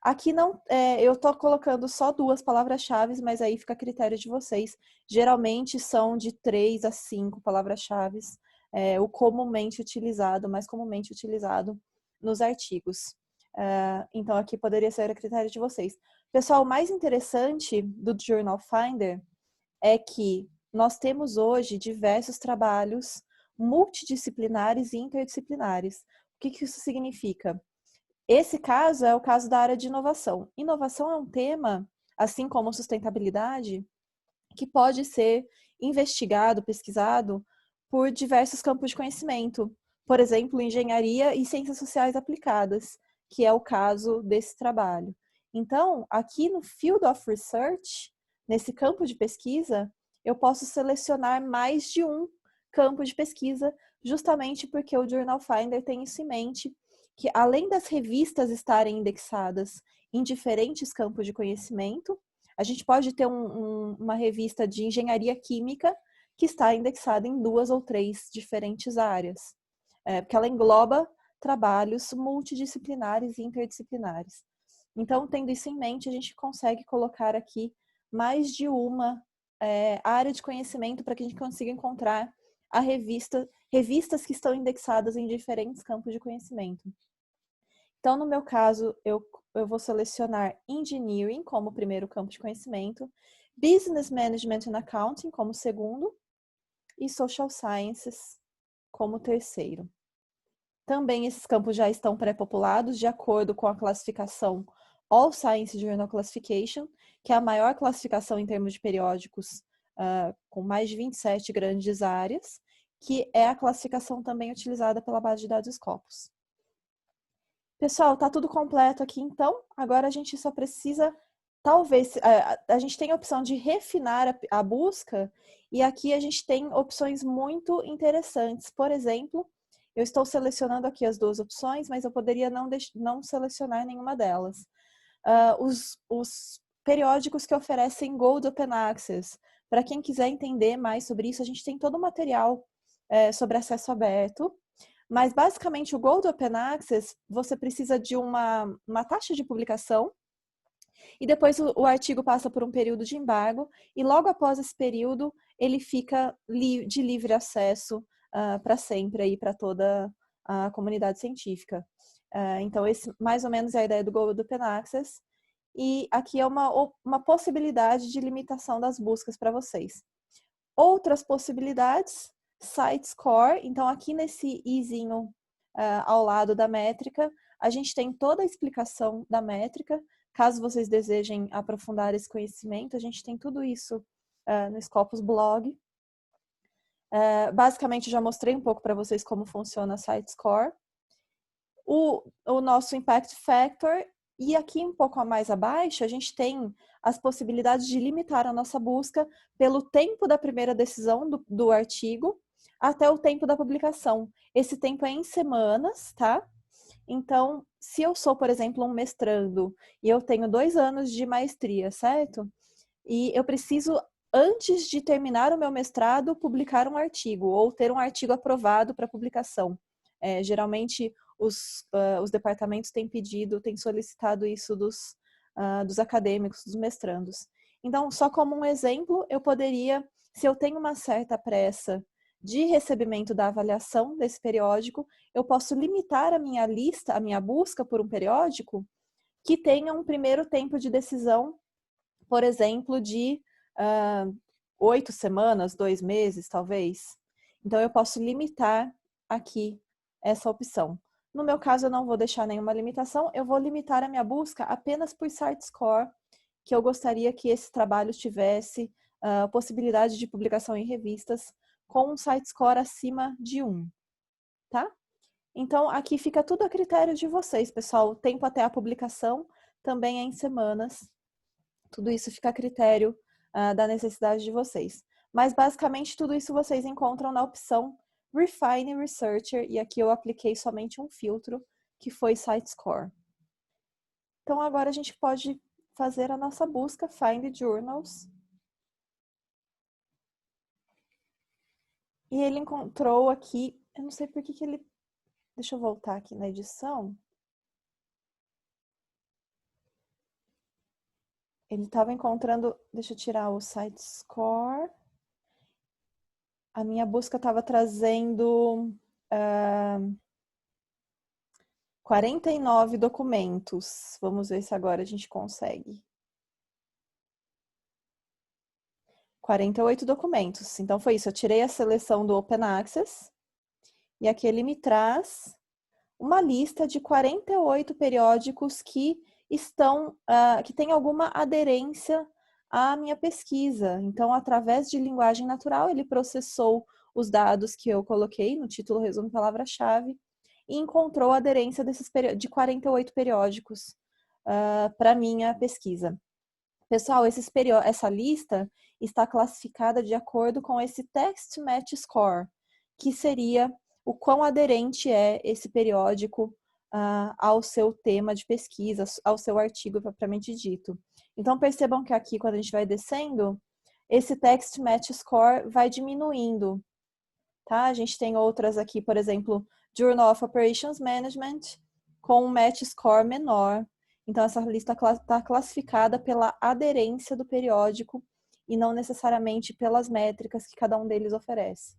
Speaker 1: Aqui não, eu tô colocando só 2 palavras-chave, mas aí fica a critério de vocês. Geralmente são de 3 a 5 palavras-chave, o mais comumente utilizado nos artigos. Então, aqui poderia ser a critério de vocês. Pessoal, o mais interessante do Journal Finder é que nós temos hoje diversos trabalhos multidisciplinares e interdisciplinares. O que isso significa? Esse caso é o caso da área de inovação. Inovação é um tema, assim como sustentabilidade, que pode ser investigado, pesquisado por diversos campos de conhecimento. Por exemplo, engenharia e ciências sociais aplicadas, que é o caso desse trabalho. Então, aqui no Field of Research, nesse campo de pesquisa, eu posso selecionar mais de um campo de pesquisa, justamente porque o Journal Finder tem isso em mente, que além das revistas estarem indexadas em diferentes campos de conhecimento, a gente pode ter uma revista de engenharia química que está indexada em 2 ou 3 diferentes áreas, porque ela engloba trabalhos multidisciplinares e interdisciplinares. Então, tendo isso em mente, a gente consegue colocar aqui mais de uma área de conhecimento para que a gente consiga encontrar revistas que estão indexadas em diferentes campos de conhecimento. Então, no meu caso, eu vou selecionar Engineering como primeiro campo de conhecimento, Business Management and Accounting como segundo e Social Sciences como terceiro. Também esses campos já estão pré-populados de acordo com a classificação All Science Journal Classification, que é a maior classificação em termos de periódicos, com mais de 27 grandes áreas, que é a classificação também utilizada pela base de dados Scopus. Pessoal, tá tudo completo aqui, então. Agora a gente só precisa, talvez, a gente tem a opção de refinar a busca, e aqui a gente tem opções muito interessantes. Por exemplo, eu estou selecionando aqui as 2 opções, mas eu poderia não selecionar nenhuma delas. Os periódicos que oferecem Gold Open Access. Para quem quiser entender mais sobre isso, a gente tem todo o material sobre acesso aberto. Mas, basicamente, o Gold Open Access, você precisa de uma taxa de publicação E depois o artigo passa por um período de embargo, e logo após esse período, ele fica de livre acesso para sempre aí para toda a comunidade científica. Então, esse mais ou menos é a ideia do Global Open Access. E aqui é uma possibilidade de limitação das buscas para vocês. Outras possibilidades, Site Score. Então, aqui nesse izinho ao lado da métrica, a gente tem toda a explicação da métrica. Caso vocês desejem aprofundar esse conhecimento, a gente tem tudo isso no Scopus Blog. Basicamente, já mostrei um pouco para vocês como funciona a Site Score. O nosso Impact Factor, e aqui um pouco mais abaixo, a gente tem as possibilidades de limitar a nossa busca pelo tempo da primeira decisão do artigo até o tempo da publicação. Esse tempo é em semanas, tá? Então, se eu sou, por exemplo, um mestrando e eu tenho 2 anos de maestria, certo? E eu preciso, antes de terminar o meu mestrado, publicar um artigo ou ter um artigo aprovado para publicação. Geralmente, os departamentos têm solicitado isso dos acadêmicos, dos mestrandos. Então, só como um exemplo, eu poderia, se eu tenho uma certa pressa de recebimento da avaliação desse periódico, eu posso limitar a minha lista, a minha busca por um periódico que tenha um primeiro tempo de decisão, por exemplo, de 8 semanas, 2 meses, talvez. Então, eu posso limitar aqui essa opção. No meu caso, eu não vou deixar nenhuma limitação, eu vou limitar a minha busca apenas por site score, que eu gostaria que esse trabalho tivesse possibilidade de publicação em revistas com um site score acima de 1, tá? Então, aqui fica tudo a critério de vocês, pessoal. O tempo até a publicação também é em semanas. Tudo isso fica a critério da necessidade de vocês. Mas, basicamente, tudo isso vocês encontram na opção Refine Researcher, e aqui eu apliquei somente um filtro, que foi Site Score. Então, agora a gente pode fazer a nossa busca, Find Journals. E ele encontrou aqui, eu não sei por que ele... Deixa eu voltar aqui na edição. Ele estava encontrando... Deixa eu tirar o Site Score. A minha busca estava trazendo 49 documentos. Vamos ver se agora a gente consegue. 48 documentos. Então, foi isso. Eu tirei a seleção do Open Access. E aqui ele me traz uma lista de 48 periódicos que que têm alguma aderência à minha pesquisa. Então, através de linguagem natural, ele processou os dados que eu coloquei no título, resumo, palavra-chave, e encontrou a aderência de 48 periódicos para minha pesquisa. Pessoal, essa lista está classificada de acordo com esse Text Match Score, que seria o quão aderente é esse periódico ao seu tema de pesquisa, ao seu artigo propriamente dito. Então, percebam que aqui, quando a gente vai descendo, esse Text Match Score vai diminuindo, tá? A gente tem outras aqui, por exemplo, Journal of Operations Management, com um Match Score menor. Então, essa lista está classificada pela aderência do periódico e não necessariamente pelas métricas que cada um deles oferece.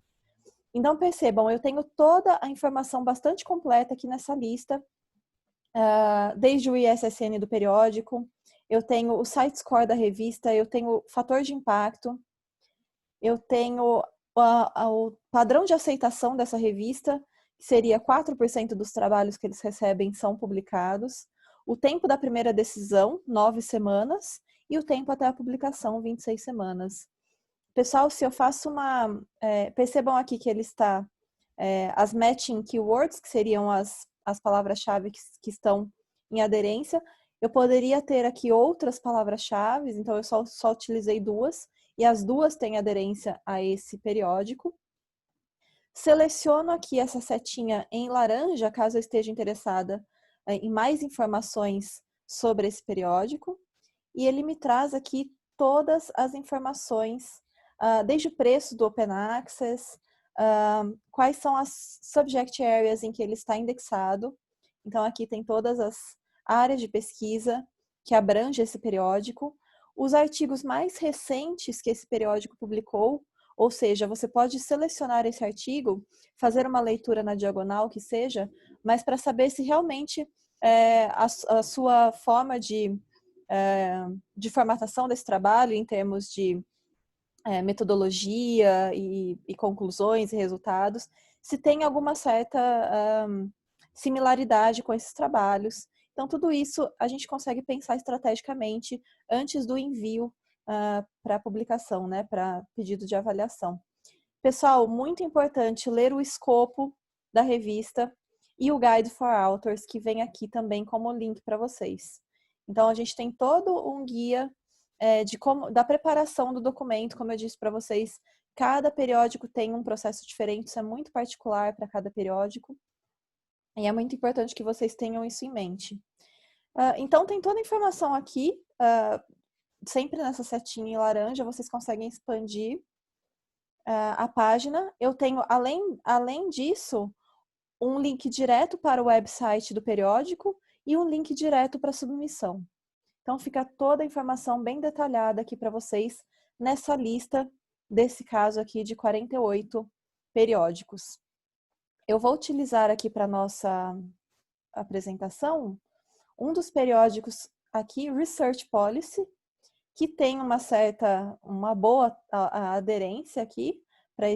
Speaker 1: Então, percebam, eu tenho toda a informação bastante completa aqui nessa lista, desde o ISSN do periódico, eu tenho o site score da revista, eu tenho o fator de impacto, eu tenho o padrão de aceitação dessa revista, que seria 4% dos trabalhos que eles recebem são publicados, o tempo da primeira decisão, 9 semanas, e o tempo até a publicação, 26 semanas. Pessoal, se eu faço percebam aqui que ele está... as matching keywords, que seriam as palavras-chave que estão em aderência, eu poderia ter aqui outras palavras-chave, então eu só utilizei 2, e as 2 têm aderência a esse periódico. Seleciono aqui essa setinha em laranja, caso eu esteja interessada em mais informações sobre esse periódico, e ele me traz aqui todas as informações, desde o preço do Open Access, quais são as subject areas em que ele está indexado. Então, aqui tem todas as áreas de pesquisa, que abrange esse periódico, os artigos mais recentes que esse periódico publicou, ou seja, você pode selecionar esse artigo, fazer uma leitura na diagonal que seja, mas para saber se realmente a sua forma de formatação desse trabalho em termos de metodologia e conclusões e resultados, se tem alguma certa similaridade com esses trabalhos. Então, tudo isso a gente consegue pensar estrategicamente antes do envio para publicação, né, para pedido de avaliação. Pessoal, muito importante ler o escopo da revista e o Guide for Authors, que vem aqui também como link para vocês. Então, a gente tem todo um guia da preparação do documento, como eu disse para vocês, cada periódico tem um processo diferente, isso é muito particular para cada periódico, e é muito importante que vocês tenham isso em mente. Então, tem toda a informação aqui, sempre nessa setinha em laranja, vocês conseguem expandir a página. Eu tenho, além disso, um link direto para o website do periódico e um link direto para a submissão. Então, fica toda a informação bem detalhada aqui para vocês nessa lista desse caso aqui de 48 periódicos. Eu vou utilizar aqui para nossa apresentação um dos periódicos aqui, Research Policy, que tem uma boa aderência aqui para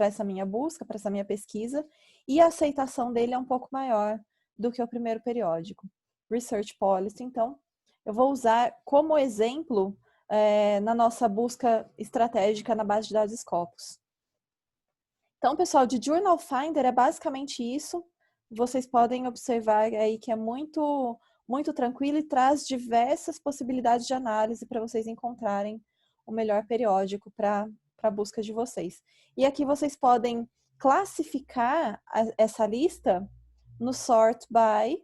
Speaker 1: essa minha busca, para essa minha pesquisa, e a aceitação dele é um pouco maior do que o primeiro periódico. Research Policy, então, eu vou usar como exemplo na nossa busca estratégica na base de dados Scopus. Então, pessoal, de Journal Finder é basicamente isso. Vocês podem observar aí que é muito, muito tranquilo e traz diversas possibilidades de análise para vocês encontrarem o melhor periódico para a busca de vocês. E aqui vocês podem classificar essa lista no Sort By,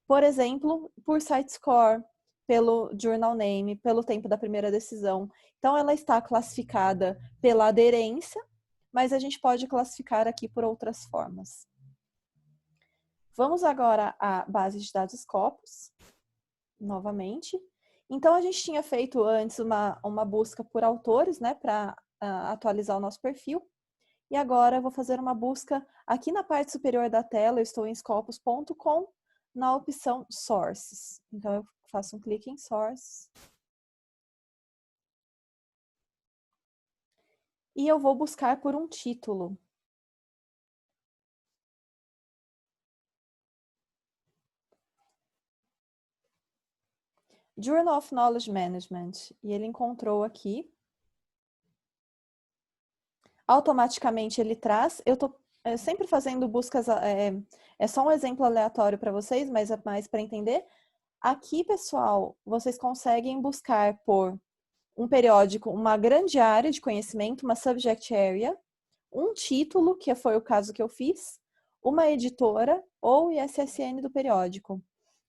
Speaker 1: por exemplo, por site score, pelo journal name, pelo tempo da primeira decisão. Então, ela está classificada pela aderência, mas a gente pode classificar aqui por outras formas. Vamos agora à base de dados Scopus, novamente. Então, a gente tinha feito antes uma busca por autores, né, para atualizar o nosso perfil. E agora eu vou fazer uma busca aqui na parte superior da tela, eu estou em scopus.com, na opção Sources. Então, eu faço um clique em Source. E eu vou buscar por um título. Journal of Knowledge Management. E ele encontrou aqui. Automaticamente ele traz. Eu estou sempre fazendo buscas, é só um exemplo aleatório para vocês, mas é mais para entender. Aqui, pessoal, vocês conseguem buscar por um periódico, uma grande área de conhecimento, uma subject area, um título, que foi o caso que eu fiz, uma editora ou ISSN do periódico.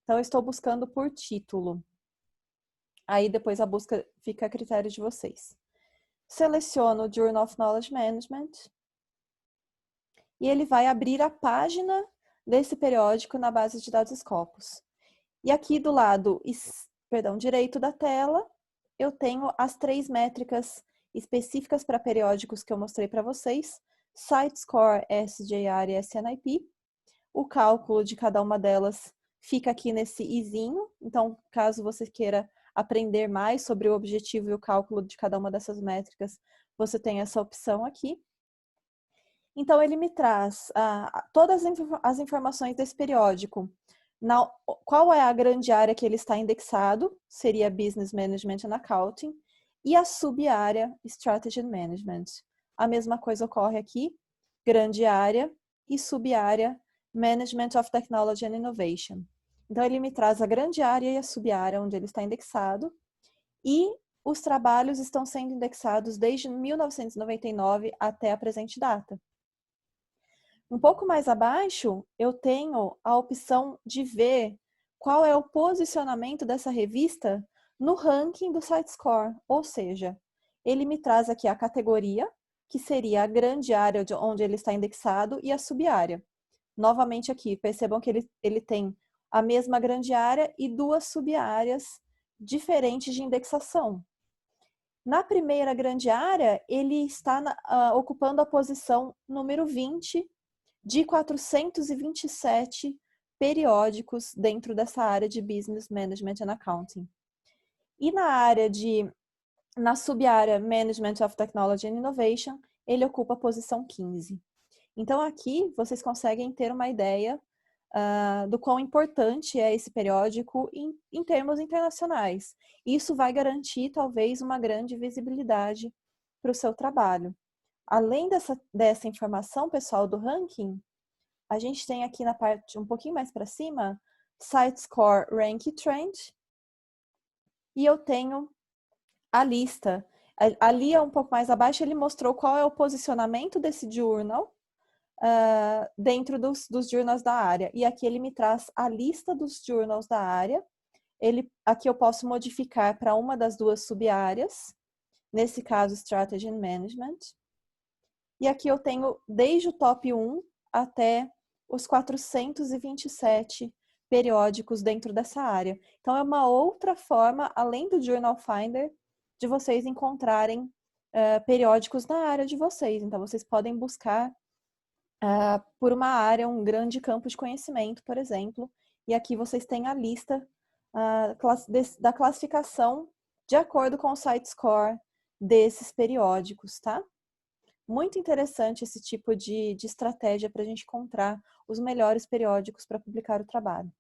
Speaker 1: Então, eu estou buscando por título. Aí, depois a busca fica a critério de vocês. Seleciono o Journal of Knowledge Management e ele vai abrir a página desse periódico na base de dados Scopus. E aqui do lado direito da tela, eu tenho as 3 métricas específicas para periódicos que eu mostrei para vocês, Site Score, SJR e SNIP. O cálculo de cada uma delas fica aqui nesse izinho, então caso você queira aprender mais sobre o objetivo e o cálculo de cada uma dessas métricas, você tem essa opção aqui. Então, ele me traz todas as informações desse periódico. Qual é a grande área que ele está indexado? Seria Business Management and Accounting. E a sub-área Strategy and Management. A mesma coisa ocorre aqui, grande área e sub-área Management of Technology and Innovation. Então, ele me traz a grande área e a sub-área onde ele está indexado. E os trabalhos estão sendo indexados desde 1999 até a presente data. Um pouco mais abaixo, eu tenho a opção de ver qual é o posicionamento dessa revista no ranking do SiteScore, ou seja, ele me traz aqui a categoria, que seria a grande área onde ele está indexado, e a sub-área. Novamente aqui, percebam que ele tem a mesma grande área e duas sub-áreas diferentes de indexação. Na primeira grande área, ele está ocupando a posição número 20 de 427 periódicos dentro dessa área de Business Management and Accounting. E na sub-área Management of Technology and Innovation, ele ocupa a posição 15. Então, aqui vocês conseguem ter uma ideia do quão importante é esse periódico em termos internacionais. Isso vai garantir, talvez, uma grande visibilidade para o seu trabalho. Além dessa informação, pessoal, do ranking, a gente tem aqui na parte um pouquinho mais para cima, Site Score Rank Trend, e eu tenho a lista. Ali, um pouco mais abaixo, ele mostrou qual é o posicionamento desse journal dentro dos journals da área. E aqui ele me traz a lista dos journals da área. Aqui eu posso modificar para uma das duas sub-áreas, nesse caso, Strategy and Management. E aqui eu tenho desde o top 1 até os 427 periódicos dentro dessa área. Então, é uma outra forma, além do Journal Finder, de vocês encontrarem periódicos na área de vocês. Então, vocês podem buscar por uma área, um grande campo de conhecimento, por exemplo, e aqui vocês têm a lista da classificação de acordo com o site score desses periódicos, tá? Muito interessante esse tipo de estratégia para a gente encontrar os melhores periódicos para publicar o trabalho.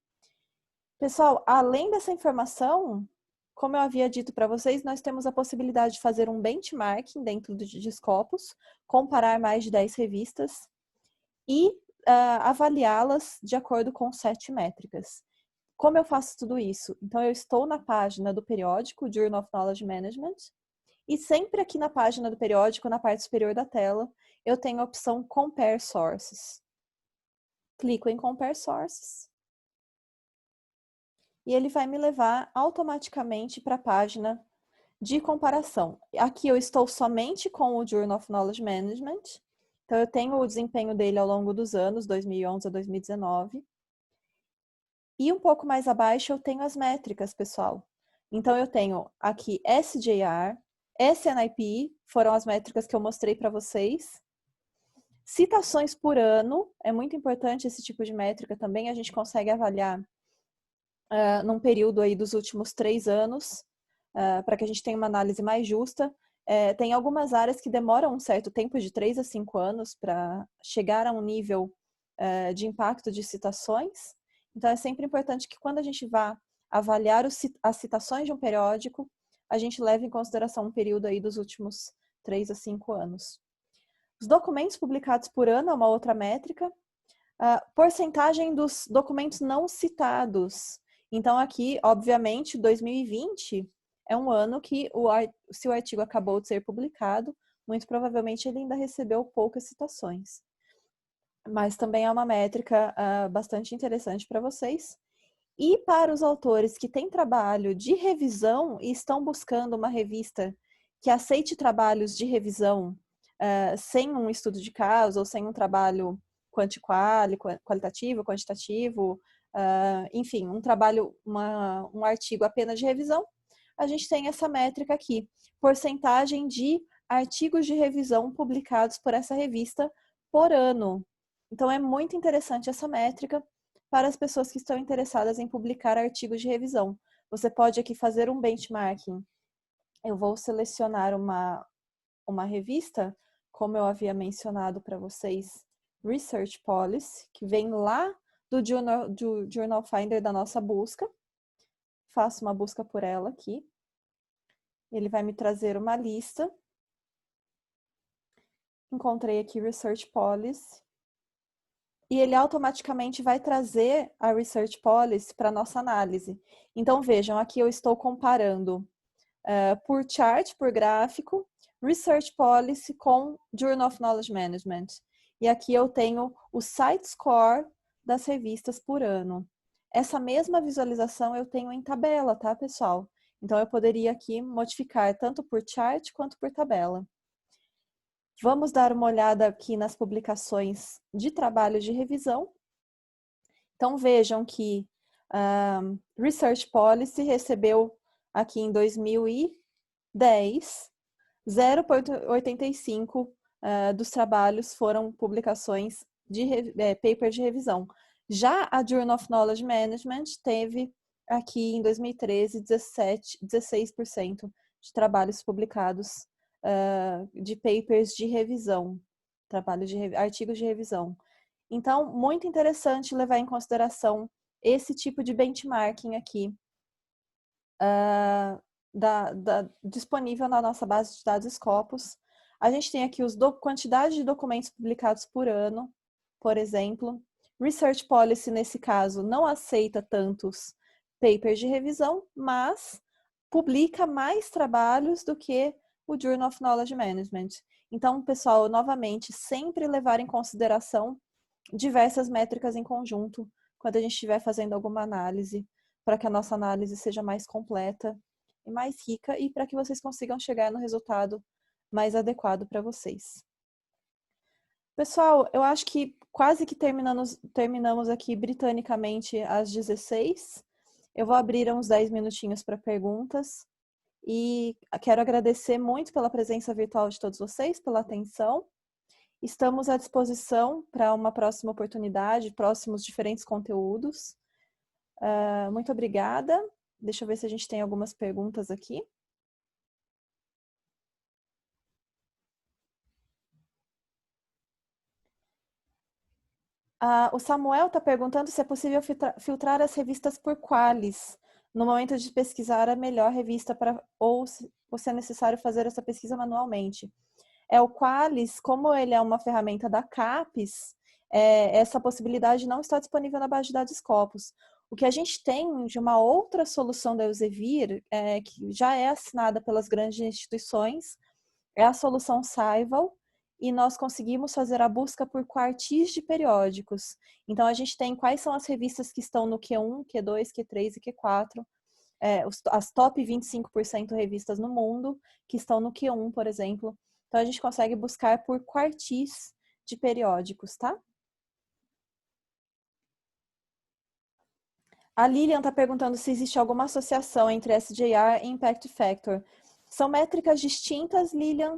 Speaker 1: Pessoal, além dessa informação, como eu havia dito para vocês, nós temos a possibilidade de fazer um benchmarking dentro de Scopus, comparar mais de 10 revistas, e avaliá-las de acordo com 7 métricas. Como eu faço tudo isso? Então, eu estou na página do periódico, Journal of Knowledge Management, e sempre aqui na página do periódico, na parte superior da tela, eu tenho a opção Compare Sources. Clico em Compare Sources, e ele vai me levar automaticamente para a página de comparação. Aqui eu estou somente com o Journal of Knowledge Management. Então, eu tenho o desempenho dele ao longo dos anos, 2011 a 2019. E um pouco mais abaixo, eu tenho as métricas, pessoal. Então, eu tenho aqui SJR, SNIP, foram as métricas que eu mostrei para vocês. Citações por ano, é muito importante esse tipo de métrica também. A gente consegue avaliar num período aí dos últimos 3 anos, para que a gente tenha uma análise mais justa. Tem algumas áreas que demoram um certo tempo, de 3 a 5 anos, para chegar a um nível de impacto de citações. Então, é sempre importante que quando a gente vá avaliar as citações de um periódico, a gente leve em consideração um período aí dos últimos 3 a 5 anos. Os documentos publicados por ano é uma outra métrica. Porcentagem dos documentos não citados. Então, aqui, obviamente, 2020 é um ano que, se o artigo acabou de ser publicado, muito provavelmente ele ainda recebeu poucas citações. Mas também é uma métrica bastante interessante para vocês. E para os autores que têm trabalho de revisão e estão buscando uma revista que aceite trabalhos de revisão sem um estudo de caso ou sem um trabalho qualitativo, quantitativo, enfim, um trabalho, um artigo apenas de revisão, a gente tem essa métrica aqui, porcentagem de artigos de revisão publicados por essa revista por ano. Então, é muito interessante essa métrica para as pessoas que estão interessadas em publicar artigos de revisão. Você pode aqui fazer um benchmarking. Eu vou selecionar uma revista, como eu havia mencionado para vocês, Research Policy, que vem lá do Journal Finder da nossa busca. Faço uma busca por ela aqui. Ele vai me trazer uma lista. Encontrei aqui Research Policy. E ele automaticamente vai trazer a Research Policy para a nossa análise. Então, vejam, aqui eu estou comparando por chart, por gráfico, Research Policy com Journal of Knowledge Management. E aqui eu tenho o site score das revistas por ano. Essa mesma visualização eu tenho em tabela, tá, pessoal? Então, eu poderia aqui modificar tanto por chart quanto por tabela. Vamos dar uma olhada aqui nas publicações de trabalho de revisão. Então, vejam que Research Policy recebeu aqui em 2010 0,85 dos trabalhos foram publicações de paper de revisão. Já a Journal of Knowledge Management teve aqui em 2013 16% de trabalhos publicados de papers de revisão, artigos de revisão. Então, muito interessante levar em consideração esse tipo de benchmarking aqui, disponível na nossa base de dados Scopus. A gente tem aqui quantidade de documentos publicados por ano, por exemplo. Research Policy, nesse caso, não aceita tantos papers de revisão, mas publica mais trabalhos do que o Journal of Knowledge Management. Então, pessoal, novamente, sempre levar em consideração diversas métricas em conjunto quando a gente estiver fazendo alguma análise, para que a nossa análise seja mais completa e mais rica e para que vocês consigam chegar no resultado mais adequado para vocês. Pessoal, eu acho que quase que terminamos aqui britanicamente às 16. Eu vou abrir uns 10 minutinhos para perguntas e quero agradecer muito pela presença virtual de todos vocês, pela atenção. Estamos à disposição para uma próxima oportunidade, próximos diferentes conteúdos. Muito obrigada. Deixa eu ver se a gente tem algumas perguntas aqui. O Samuel está perguntando se é possível filtrar as revistas por qualis no momento de pesquisar a melhor revista ou se é necessário fazer essa pesquisa manualmente. O qualis, como ele é uma ferramenta da CAPES, essa possibilidade não está disponível na base de dados Scopus. O que a gente tem de uma outra solução da Elsevier, que já é assinada pelas grandes instituições, é a solução Scival, e nós conseguimos fazer a busca por quartis de periódicos. Então, a gente tem quais são as revistas que estão no Q1, Q2, Q3 e Q4, as top 25% revistas no mundo, que estão no Q1, por exemplo. Então, a gente consegue buscar por quartis de periódicos, tá? A Lilian está perguntando se existe alguma associação entre SJR e Impact Factor. São métricas distintas, Lilian.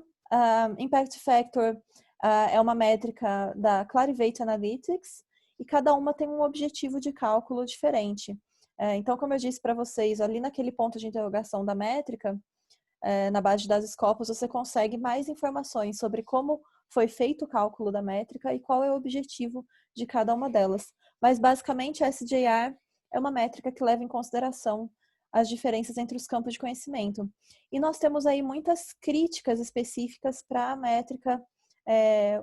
Speaker 1: Impact Factor é uma métrica da Clarivate Analytics e cada uma tem um objetivo de cálculo diferente. Então, como eu disse para vocês, ali naquele ponto de interrogação da métrica, na base de dados Scopus, você consegue mais informações sobre como foi feito o cálculo da métrica e qual é o objetivo de cada uma delas. Mas, basicamente, a SJR é uma métrica que leva em consideração as diferenças entre os campos de conhecimento. E nós temos aí muitas críticas específicas para a métrica,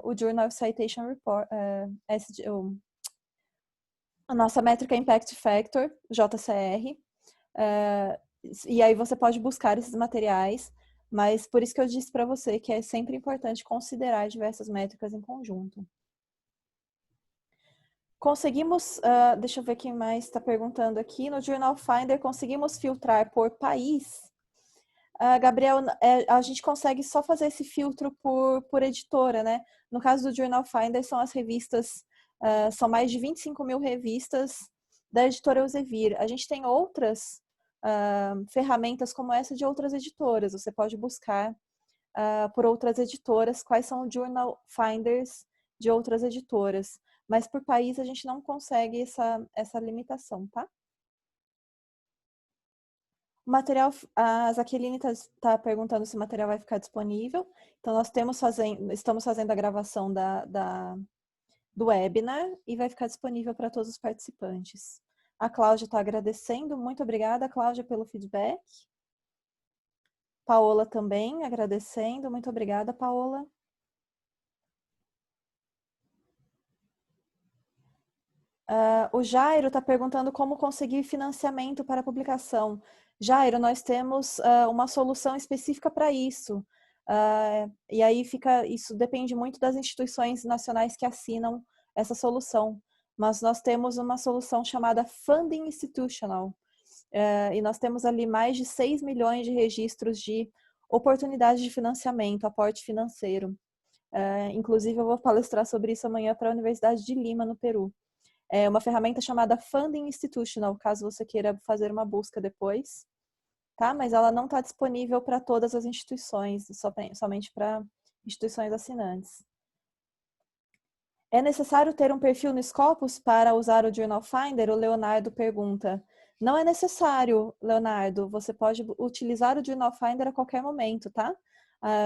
Speaker 1: o Journal Citation Report, a nossa métrica Impact Factor, JCR, e aí você pode buscar esses materiais, mas por isso que eu disse para você que é sempre importante considerar diversas métricas em conjunto. Conseguimos, deixa eu ver quem mais está perguntando aqui, no Journal Finder conseguimos filtrar por país? Gabriel, a gente consegue só fazer esse filtro por editora, né? No caso do Journal Finder, são as revistas, são mais de 25 mil revistas da editora Elsevier. A gente tem outras ferramentas como essa de outras editoras. Você pode buscar por outras editoras quais são os Journal Finders de outras editoras. Mas por país a gente não consegue essa limitação, tá? O material, a Jaqueline tá perguntando se o material vai ficar disponível. Então, nós estamos fazendo a gravação do webinar e vai ficar disponível para todos os participantes. A Cláudia está agradecendo. Muito obrigada, Cláudia, pelo feedback. Paola também agradecendo. Muito obrigada, Paola. O Jairo está perguntando como conseguir financiamento para a publicação. Jairo, nós temos uma solução específica para isso. E aí isso depende muito das instituições nacionais que assinam essa solução. Mas nós temos uma solução chamada Funding Institutional. E nós temos ali mais de 6 milhões de registros de oportunidades de financiamento, aporte financeiro. Inclusive, eu vou palestrar sobre isso amanhã para a Universidade de Lima, no Peru. É uma ferramenta chamada Funding Institutional, caso você queira fazer uma busca depois, tá? Mas ela não está disponível para todas as instituições, somente para instituições assinantes. É necessário ter um perfil no Scopus para usar o Journal Finder? O Leonardo pergunta. Não é necessário, Leonardo. Você pode utilizar o Journal Finder a qualquer momento, tá?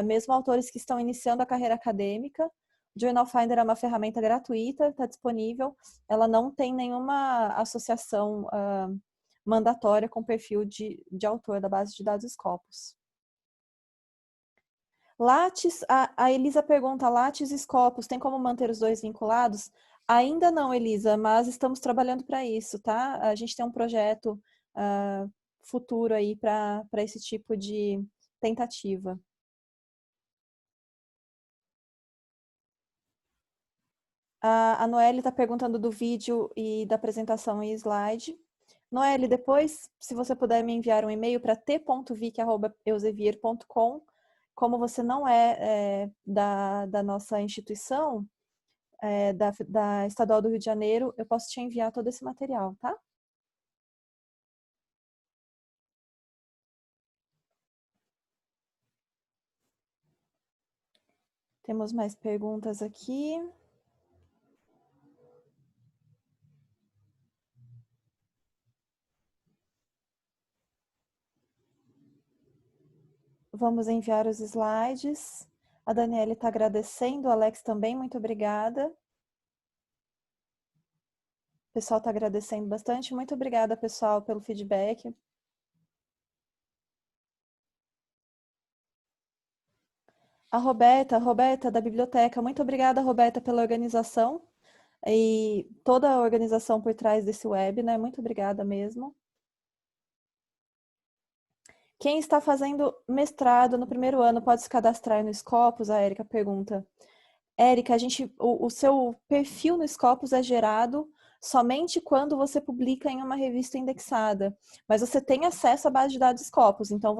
Speaker 1: Mesmo autores que estão iniciando a carreira acadêmica, o Journal Finder é uma ferramenta gratuita, está disponível. Ela não tem nenhuma associação mandatória com o perfil de autor da base de dados Scopus. Lattes, a Elisa pergunta, Lattes e Scopus, tem como manter os dois vinculados? Ainda não, Elisa, mas estamos trabalhando para isso, tá? A gente tem um projeto futuro aí para esse tipo de tentativa. A Noelle está perguntando do vídeo e da apresentação em slide. Noelle, depois, se você puder me enviar um e-mail para t.vic@elsevier.com, como você não é da nossa instituição, da Estadual do Rio de Janeiro, eu posso te enviar todo esse material, tá? Temos mais perguntas aqui. Vamos enviar os slides. A Daniela está agradecendo, o Alex também, muito obrigada. O pessoal está agradecendo bastante. Muito obrigada, pessoal, pelo feedback. A Roberta da biblioteca. Muito obrigada, Roberta, pela organização e toda a organização por trás desse web, né? Muito obrigada mesmo. Quem está fazendo mestrado no primeiro ano pode se cadastrar no Scopus? A Érica pergunta. Érica, o seu perfil no Scopus é gerado somente quando você publica em uma revista indexada, mas você tem acesso à base de dados Scopus, então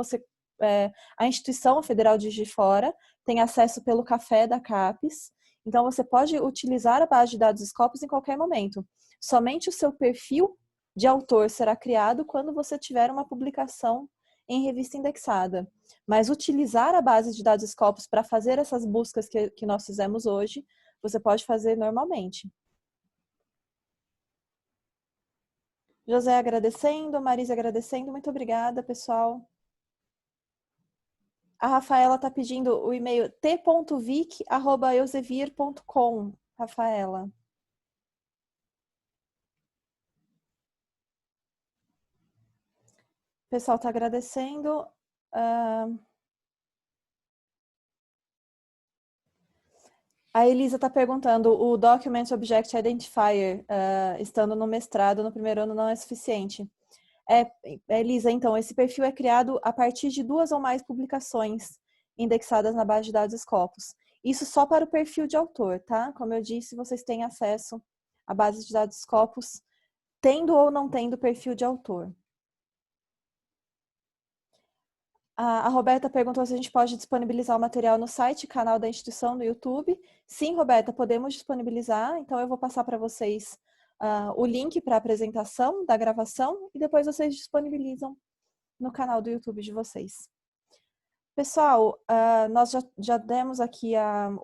Speaker 1: a Instituição Federal de Juiz de Fora tem acesso pelo café da CAPES, então você pode utilizar a base de dados Scopus em qualquer momento. Somente o seu perfil de autor será criado quando você tiver uma publicação em revista indexada. Mas utilizar a base de dados Scopus para fazer essas buscas que nós fizemos hoje, você pode fazer normalmente. José agradecendo, Marisa agradecendo, muito obrigada, pessoal. A Rafaela está pedindo o e-mail t.vic@elsevier.com, Rafaela. O pessoal está agradecendo. A Elisa está perguntando, o Document Object Identifier, estando no mestrado, no primeiro ano, não é suficiente. Elisa, então, esse perfil é criado a partir de 2 ou mais publicações indexadas na base de dados Scopus. Isso só para o perfil de autor, tá? Como eu disse, vocês têm acesso à base de dados Scopus, tendo ou não tendo perfil de autor. A Roberta perguntou se a gente pode disponibilizar o material no site, canal da instituição, no YouTube. Sim, Roberta, podemos disponibilizar. Então, eu vou passar para vocês o link para a apresentação da gravação e depois vocês disponibilizam no canal do YouTube de vocês. Pessoal, nós já demos aqui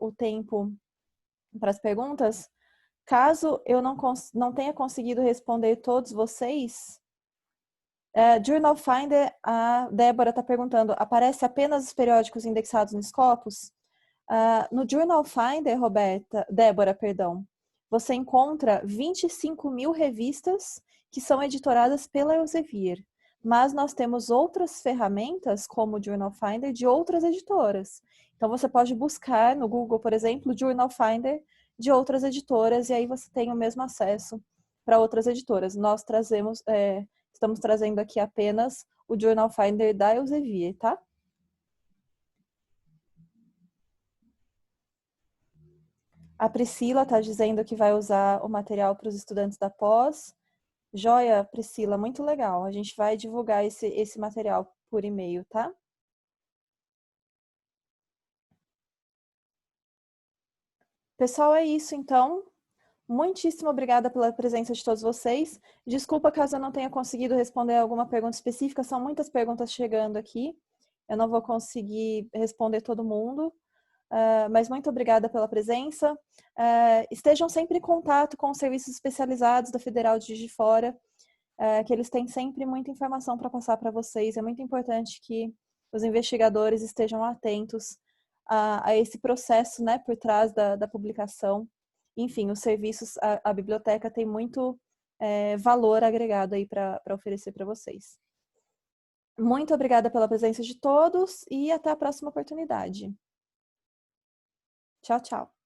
Speaker 1: o tempo para as perguntas. Caso eu não tenha conseguido responder todos vocês, Journal Finder, a Débora está perguntando, aparece apenas os periódicos indexados no Scopus? No Journal Finder, Débora, perdão, você encontra 25 mil revistas que são editoradas pela Elsevier, mas nós temos outras ferramentas, como o Journal Finder, de outras editoras. Então, você pode buscar no Google, por exemplo, Journal Finder de outras editoras, e aí você tem o mesmo acesso para outras editoras. Nós estamos trazendo aqui apenas o Journal Finder da Elsevier, tá? A Priscila está dizendo que vai usar o material para os estudantes da pós. Joia, Priscila, muito legal. A gente vai divulgar esse material por e-mail, tá? Pessoal, é isso então. Muitíssimo obrigada pela presença de todos vocês. Desculpa caso eu não tenha conseguido responder alguma pergunta específica, são muitas perguntas chegando aqui. Eu não vou conseguir responder todo mundo, mas muito obrigada pela presença. Estejam sempre em contato com os serviços especializados da Federal de Juiz de Fora, que eles têm sempre muita informação para passar para vocês. É muito importante que os investigadores estejam atentos a esse processo, né, por trás da publicação. Enfim, os serviços, a biblioteca tem muito valor agregado aí para oferecer para vocês. Muito obrigada pela presença de todos e até a próxima oportunidade. Tchau, tchau.